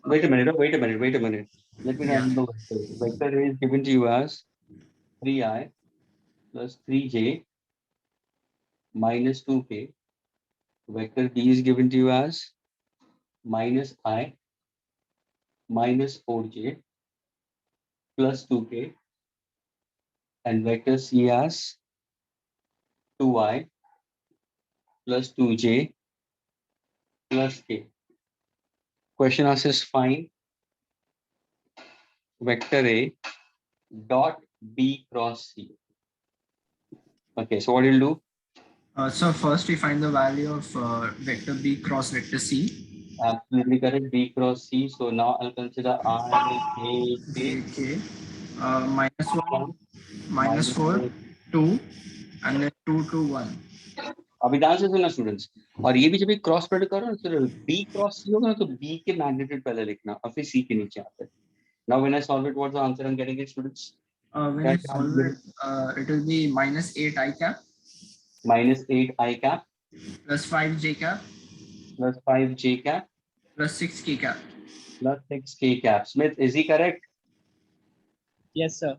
Wait a minute. Wait a minute. Let me Yeah. run the vector. Vector A is given to you as 3i plus 3j minus 2k. Vector B is given to you as minus I minus 4j plus 2k, and vector C as 2i plus 2j plus k. Question asks find vector A dot B cross C. Okay, so what you'll do? So first we find the value of vector B cross vector C. Absolutely correct. B cross C. So now I'll consider I, J, K. K. Minus 1, One, minus 4, 2, and then 2, 2, 1. अभी ध्यान से सुनना students, और ये भी जब cross product करो ना तो बी क्रॉस सी होगा ना तो बी के मैग्नीट्यूड पहले लिखना और फिर सी के नीचे आता है. Now when I solve it, what's the answer I'm getting it, students? When you solve it, it will be minus 8 I cap Minus 8 I cap plus 5 J cap plus 5 J cap plus 6 K cap. plus 6 K cap. Smith, is he correct? Yes, sir.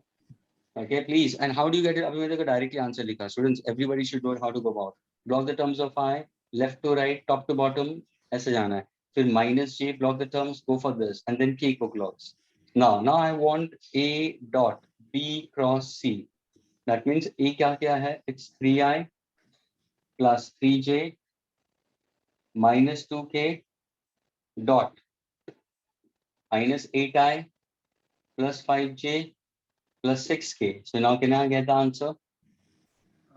Okay, please. And how do you get it? अभी मैंने directly answer लिखा. Students, everybody should know how to go about. Block the terms of I, left to right, top to bottom, ऐसे जाना है. फिर minus J, block the terms, go for this, and then K को close. Now I want A dot B cross C. That means A क्या है? It's 3I plus 3J minus 2K dot minus 8I plus 5J plus 6K. So now can I get the answer?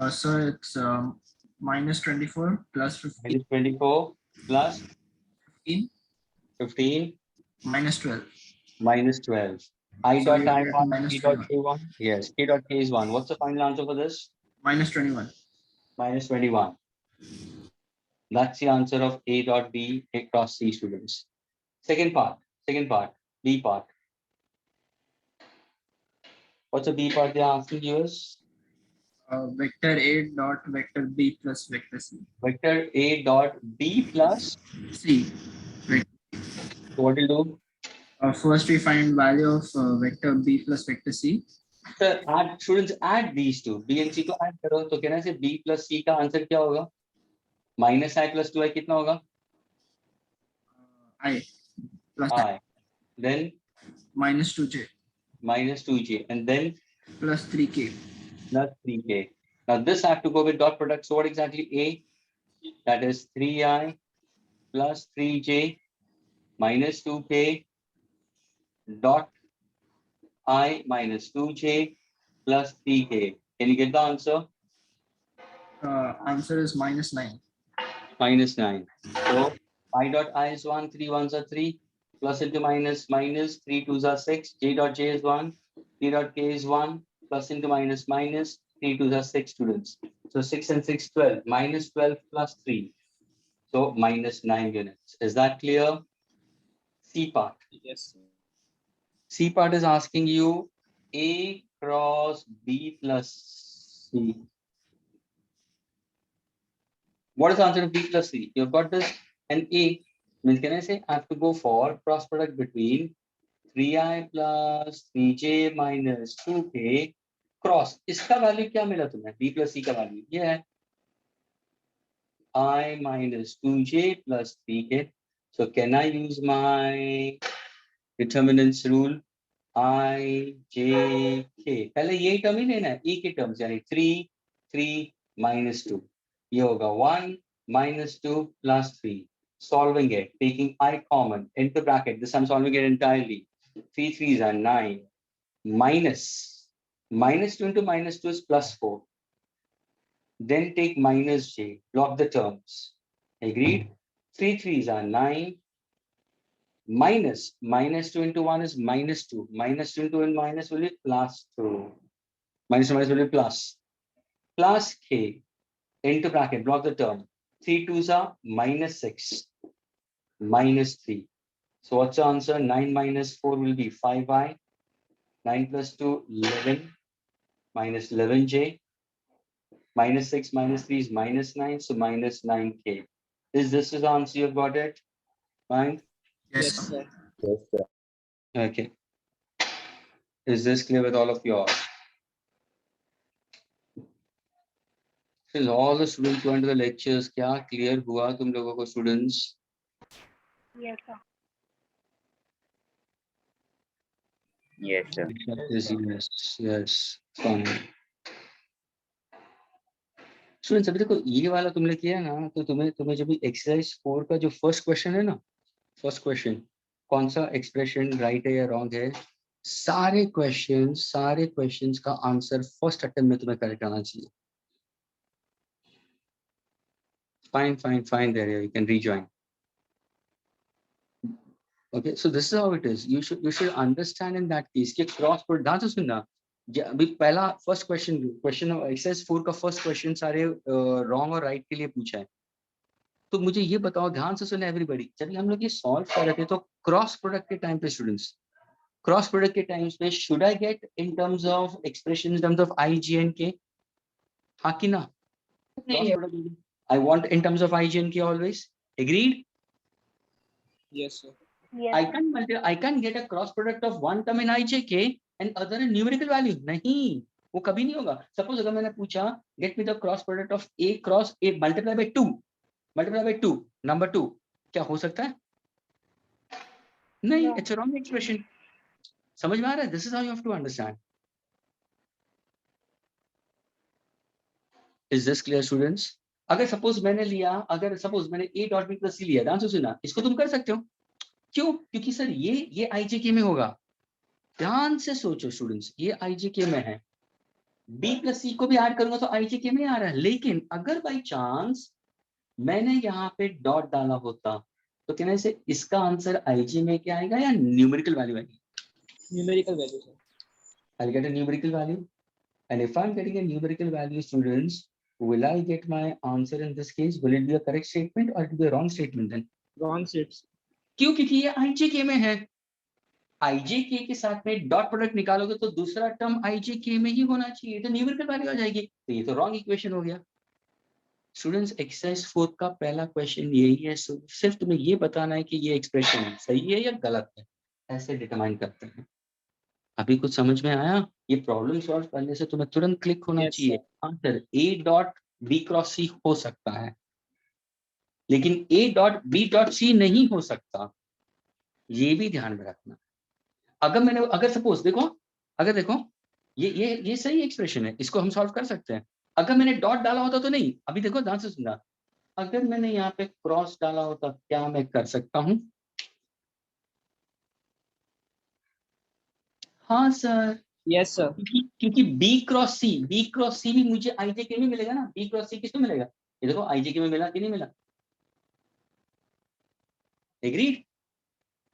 So it's minus 24 plus 15. Minus 24 plus 15 15 minus 12. minus 12. I So dot you I get 1, minus K dot 21. K1. Yes, K dot K is 1. What's the final answer for this? Minus 21. Minus 21. That's the answer of A dot B across C, students. Second part, B part. What's the B part they are asking you is? Vector A dot vector B plus vector C. Vector A dot B plus C. So what will do? First we find value of vector B plus vector C. Sir, add students, add these two. B and C को add करो तो कहना है B plus C का answer क्या होगा? Minus I plus 2I कितना होगा? I plus I. Then minus 2J minus 2J and then plus 3K. plus 3K. Now this I have to go with dot product. So what exactly A? That is 3I plus 3J minus 2K dot I minus 2J plus 3K. Can you get the answer? Answer is minus 9. Minus 9. So I dot I is 1, 3 1s are 3, plus into minus, 3 2s are 6, J dot J is 1, K dot K is 1, plus into minus, 3 2s are 6, students. So 6 and 6, 12, minus 12 plus 3. So minus 9 units. Is that clear? C part. Yes. C part is asking you A cross B plus C. What is the answer of B plus C? You've got this, and A means, can I say I have to go for cross product between 3I plus 3J minus 2K cross. इसका value क्या मिला तुम्हें? B plus C का value ये है I minus 2J plus 3K. So can I use my determinants rule? I, J, K. पहले यही term ही लेना है, E के टर्म्स यानी 3, 3 minus 2. ये होगा 1 minus 2 plus 3. Solving it, taking I common into bracket. This I'm solving it entirely. 3 3s are 9. Minus 2 into minus 2 is plus 4. Then take minus J. Block the terms. Agreed? 3 3s are 9. Minus 2 into 1 is minus 2. Minus 2 into 1 minus will be plus 2. Minus will be plus. Plus K into bracket, block the term. 3 2s are minus 6. Minus 3. So what's the answer? 9 minus 4 will be 5I. 9 plus 2, 11. minus 11j, minus 6 minus 3 is minus 9, so minus 9k. Is this the answer? You've got it? Fine. Yes, Yes, sir. sir. Yes, sir. Okay. Is this clear with all of you all? Till all the students who went to the lectures, क्या clear हुआ तुम लोगों को students? Yes, sir. Yes, sir. Yes, fine. Students अभी देखो ये वाला तुमने किया ना, तो तुम्हें जब एक्सरसाइज 4 का जो फर्स्ट क्वेश्चन है ना, फर्स्ट क्वेश्चन कौन सा एक्सप्रेशन राइट है या रॉन्ग है, सारे क्वेश्चंस का आंसर फर्स्ट अटेम्प्ट में तुम्हें करेक्ट आना चाहिए. Fine there, you can rejoin. Okay, so this is how it is. You should understand in that case कि क्रॉस प्रोडक्ट ध्यान से सुनना. अभी पहला फर्स्ट क्वेश्चन एक्सरसाइज 4 का फर्स्ट क्वेश्चन सारे रॉन्ग और राइट के लिए पूछा है. तो मुझे ये बताओ, ध्यान से सुना एवरीबॉडी, जब हम लोग ये सॉल्व कर रहे थे तो क्रॉस प्रोडक्ट के टाइम पे स्टूडेंट्स, क्रॉस प्रोडक्ट के टाइम्स पे should I get in terms of expression in terms of I J and K, हाँ कि ना? I want in terms of I J and K always. Agreed? Yes, sir. Yes. I can get a cross product of one term in IJK and other in numerical value. नहीं, वो कभी नहीं होगा. Suppose अगर मैंने पूछा get me the cross product of A cross A multiply by 2 number 2, क्या हो सकता है? नहीं, No. it's a wrong expression. समझ में आ रहा है? This is how you have to understand. Is this clear, students? अगर सपोज मैंने A dot B plus C लिया, ध्यान से सुना, इसको तुम कर सकते हो. क्यों? क्योंकि सर ये IJK में होगा. ध्यान से सोचो स्टूडेंट्स, ये IJK में है, B प्लस C को भी ऐड करूंगा तो IJK में आ रहा है. लेकिन अगर बाई चांस मैंने यहाँ पे डॉट डाला होता तो कहने से इसका आंसर IJ में क्या आएगा या न्यूमेरिकल वैल्यू आएगी? Numerical value, sir. I'll get a numerical value, and if I'm getting a numerical value, students, will I get my answer in this case? Will it be a correct statement or it will be a wrong statement then? Wrong states. क्यों? क्योंकि ये IJK में है. IJK के साथ में dot product निकालोगे तो दूसरा टर्म IJK में ही होना चाहिए, तो न्यूमेरिकल वैल्यू आ जाएगी. तो ये तो रॉन्ग इक्वेशन हो गया. स्टूडेंट्स, एक्सरसाइज 4 का पहला क्वेश्चन यही है. सिर्फ तुम्हें ये बताना है कि ये एक्सप्रेशन सही है या गलत है, ऐसे डिटरमाइन करते हैं. अभी कुछ समझ में आया? ये प्रॉब्लम सॉल्व करने से तुम्हें तुरंत क्लिक होना Yes, चाहिए. Answer A dot B cross C हो सकता है, लेकिन A dot B dot C नहीं हो सकता. ये भी ध्यान में रखना. अगर सपोज देखो ये सही एक्सप्रेशन है, इसको हम सॉल्व कर सकते हैं. अगर मैंने डॉट डाला होता तो नहीं. अभी देखो ध्यान से सुनना, अगर मैंने यहाँ पे क्रॉस डाला होता क्या मैं कर सकता हूं? हाँ सर. Yes, sir. क्योंकि B क्रॉस C भी मुझे IJK में मिलेगा ना. B क्रॉस C किसमें मिलेगा? ये देखो IJK में मिला कि नहीं मिला? Agreed?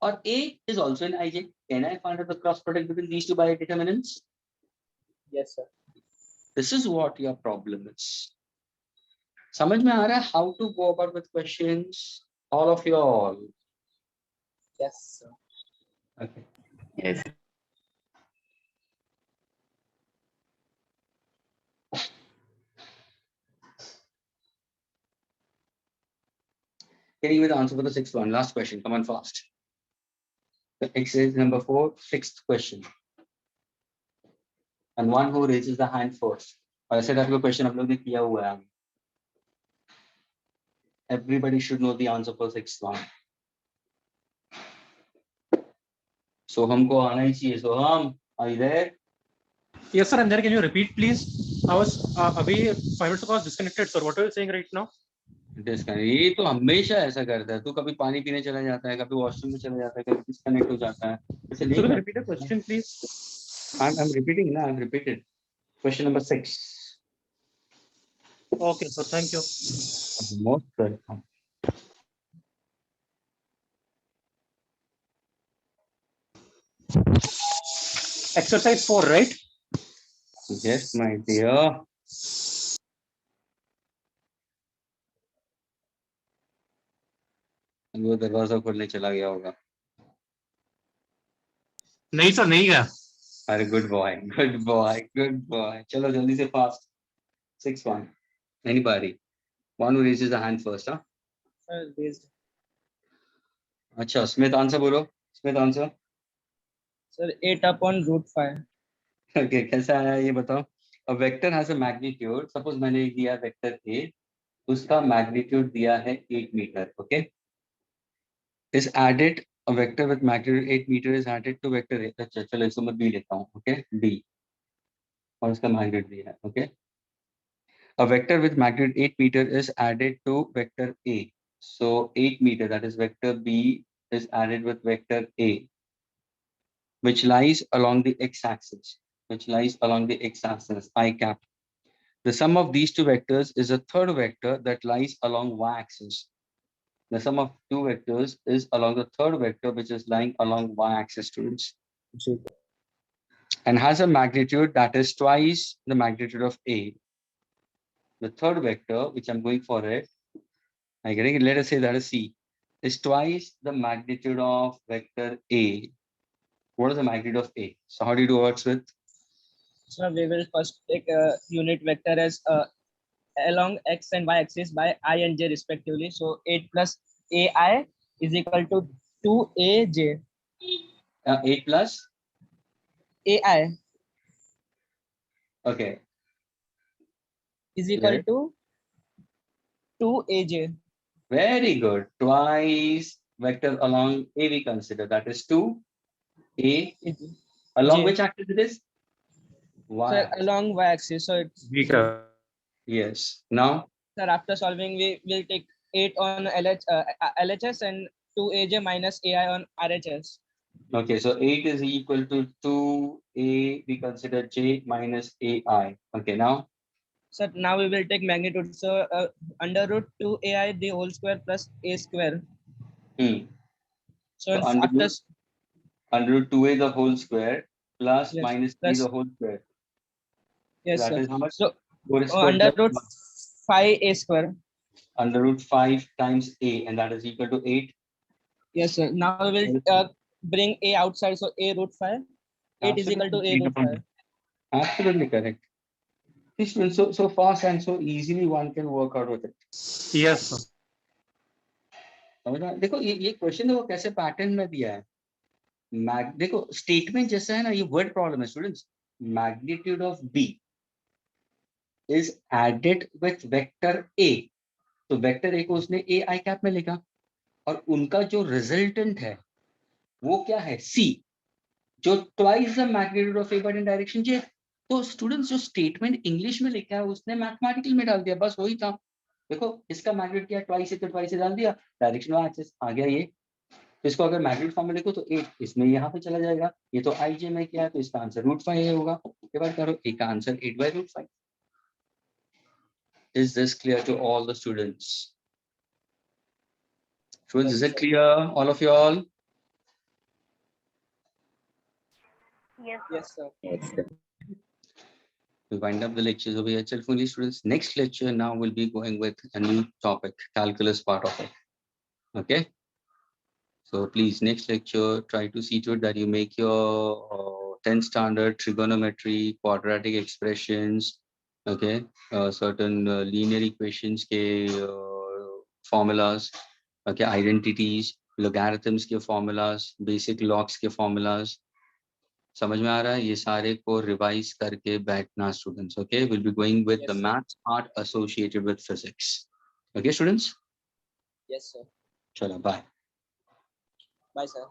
और A is also in IJ. Can I find out the cross product between these two bideterminants? Yes, sir. This is what your problem is. समझ में आ रहा है how to go about with questions? All of you all. Yes, sir. Okay. Yes. Can you give the answer for the sixth one? Last question. Come on fast. The exercise number 4, sixth question. And one who raises the hand first. और ऐसे type का question हम लोग ने किया हुआ है. Everybody should know the answer for sixth one. So हमको आना ही चाहिए. So are you there? Yes, sir. And there, can you repeat, please? I was abhi 5 minutes ago I was disconnected, sir. What are you saying right now? ये तो हमेशा ऐसा करता है. तू कभी पानी पीने चला जाता है, कभी वॉशरूम में चला जाता है, कभी डिस्कनेक्ट हो जाता है. So, can you repeat the question, please? I'm repeating now. I'm repeated. Question number 6. Okay, sir. Thank you. Most welcome. Exercise 4, right? Yes, my dear. वो दरवाजा खोलने चला गया होगा. नहीं सर, नहीं गया. अरे good boy, good boy, good boy. चलो जल्दी से fast. 6-1. Anybody? One who raises the hand first, huh? Based. अच्छा, Smith answer बोलो. Smith answer. Sir, 8/√5. Okay, कैसा आया ये बताओ. A vector has a magnitude. Suppose मैंने एक दिया vector A, उसका magnitude दिया है 8 meter. Okay. Is added a vector with magnitude 8 meter is added to vector A. अच्छा चलो इसको मैं B लेता हूँ. Okay, B. और उसका magnitude दिया है. Okay. A vector with magnitude 8 meter is added to vector A. So 8 meter, that is vector B, is added with vector A, which lies along the x-axis. Which lies along the x-axis, I cap. The sum of these two vectors is a third vector that lies along y-axis. The sum of two vectors is along the third vector which is lying along y-axis, students, and has a magnitude that is twice the magnitude of A. The third vector, which I'm going for it, I'm getting it, let us say that is C, is twice the magnitude of vector A. What is the magnitude of A? So how do you do works with? So we will first take a unit vector as along x and y axis by I and j respectively. So 8 plus ai is equal to 2aj. 8 plus? ai Okay. is equal to 2aj. Very good. Twice vector along A we consider, that is 2. A along J. which axis it is? Y. So axis. along y axis. So it's Yes. Now, sir, after solving we will take 8 on LHS and 2aj minus ai on RHS. okay, so 8 is equal to 2A, we consider J minus AI. Okay, now? So now we will take magnitude. So under root 2ai the whole square plus a square. So, under after root 2A the whole square plus yes, minus A plus the whole square. yes, That sir. is how much? So 4 square under plus root 5a square. under root 5 times A, and that is equal to 8. Yes, sir. Now we will bring a outside. So a root 5. 8 is equal to a root 5. Absolutely correct. So fast and so easily one can work out with it. Yes, sir. समझ में? देखो ये question है वो कैसे pattern में दिया है. देखो स्टेटमेंट जैसा है ना, ये वर्ड प्रॉब्लम है students. Magnitude of B is added with vector A. तो वेक्टर ए को उसने ए आई कैप में लिखा और उनका जो रिजल्टेंट है वो क्या है? सी, जो twice the magnitude of A but in direction J. तो स्टूडेंट्स जो स्टेटमेंट इंग्लिश में लिखा है उसने मैथमेटिकल में डाल दिया, बस वही था. देखो इसका मैग्नीट्यूड क्या, ट्वाइस है तो ट्वाइस से डाल दिया, डायरेक्शन वाई एक्सिस आ गया ये. तो इसको अगर मैग्नीट्यूड फॉर्म में लिखो तो 8 इसमें यहाँ पे चला जाएगा. ये तो आई जे में क्या है, तो इसका आंसर √5 होगा. एक बार करो, एक का answer 8/√5. Is this clear to all the students? Students, is it clear, all of you all? Yes, sir. We wind up the lectures over here. Children, students, next lecture now will be going with a new topic, calculus part of it. Okay. So please, next lecture, try to see to it that you make your 10th standard trigonometry, quadratic expressions, okay, certain linear equations के formulas, okay, identities, logarithms के formulas, basic logs के formulas. समझ में आ रहा है? ये सारे को रिवाइज करके बैठना students. Okay, will be going with the maths part associated with physics. Okay students? Yes, sir. चलो bye. Bye, sir.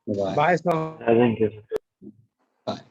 Bye. Bye, sir. Thank you. Bye.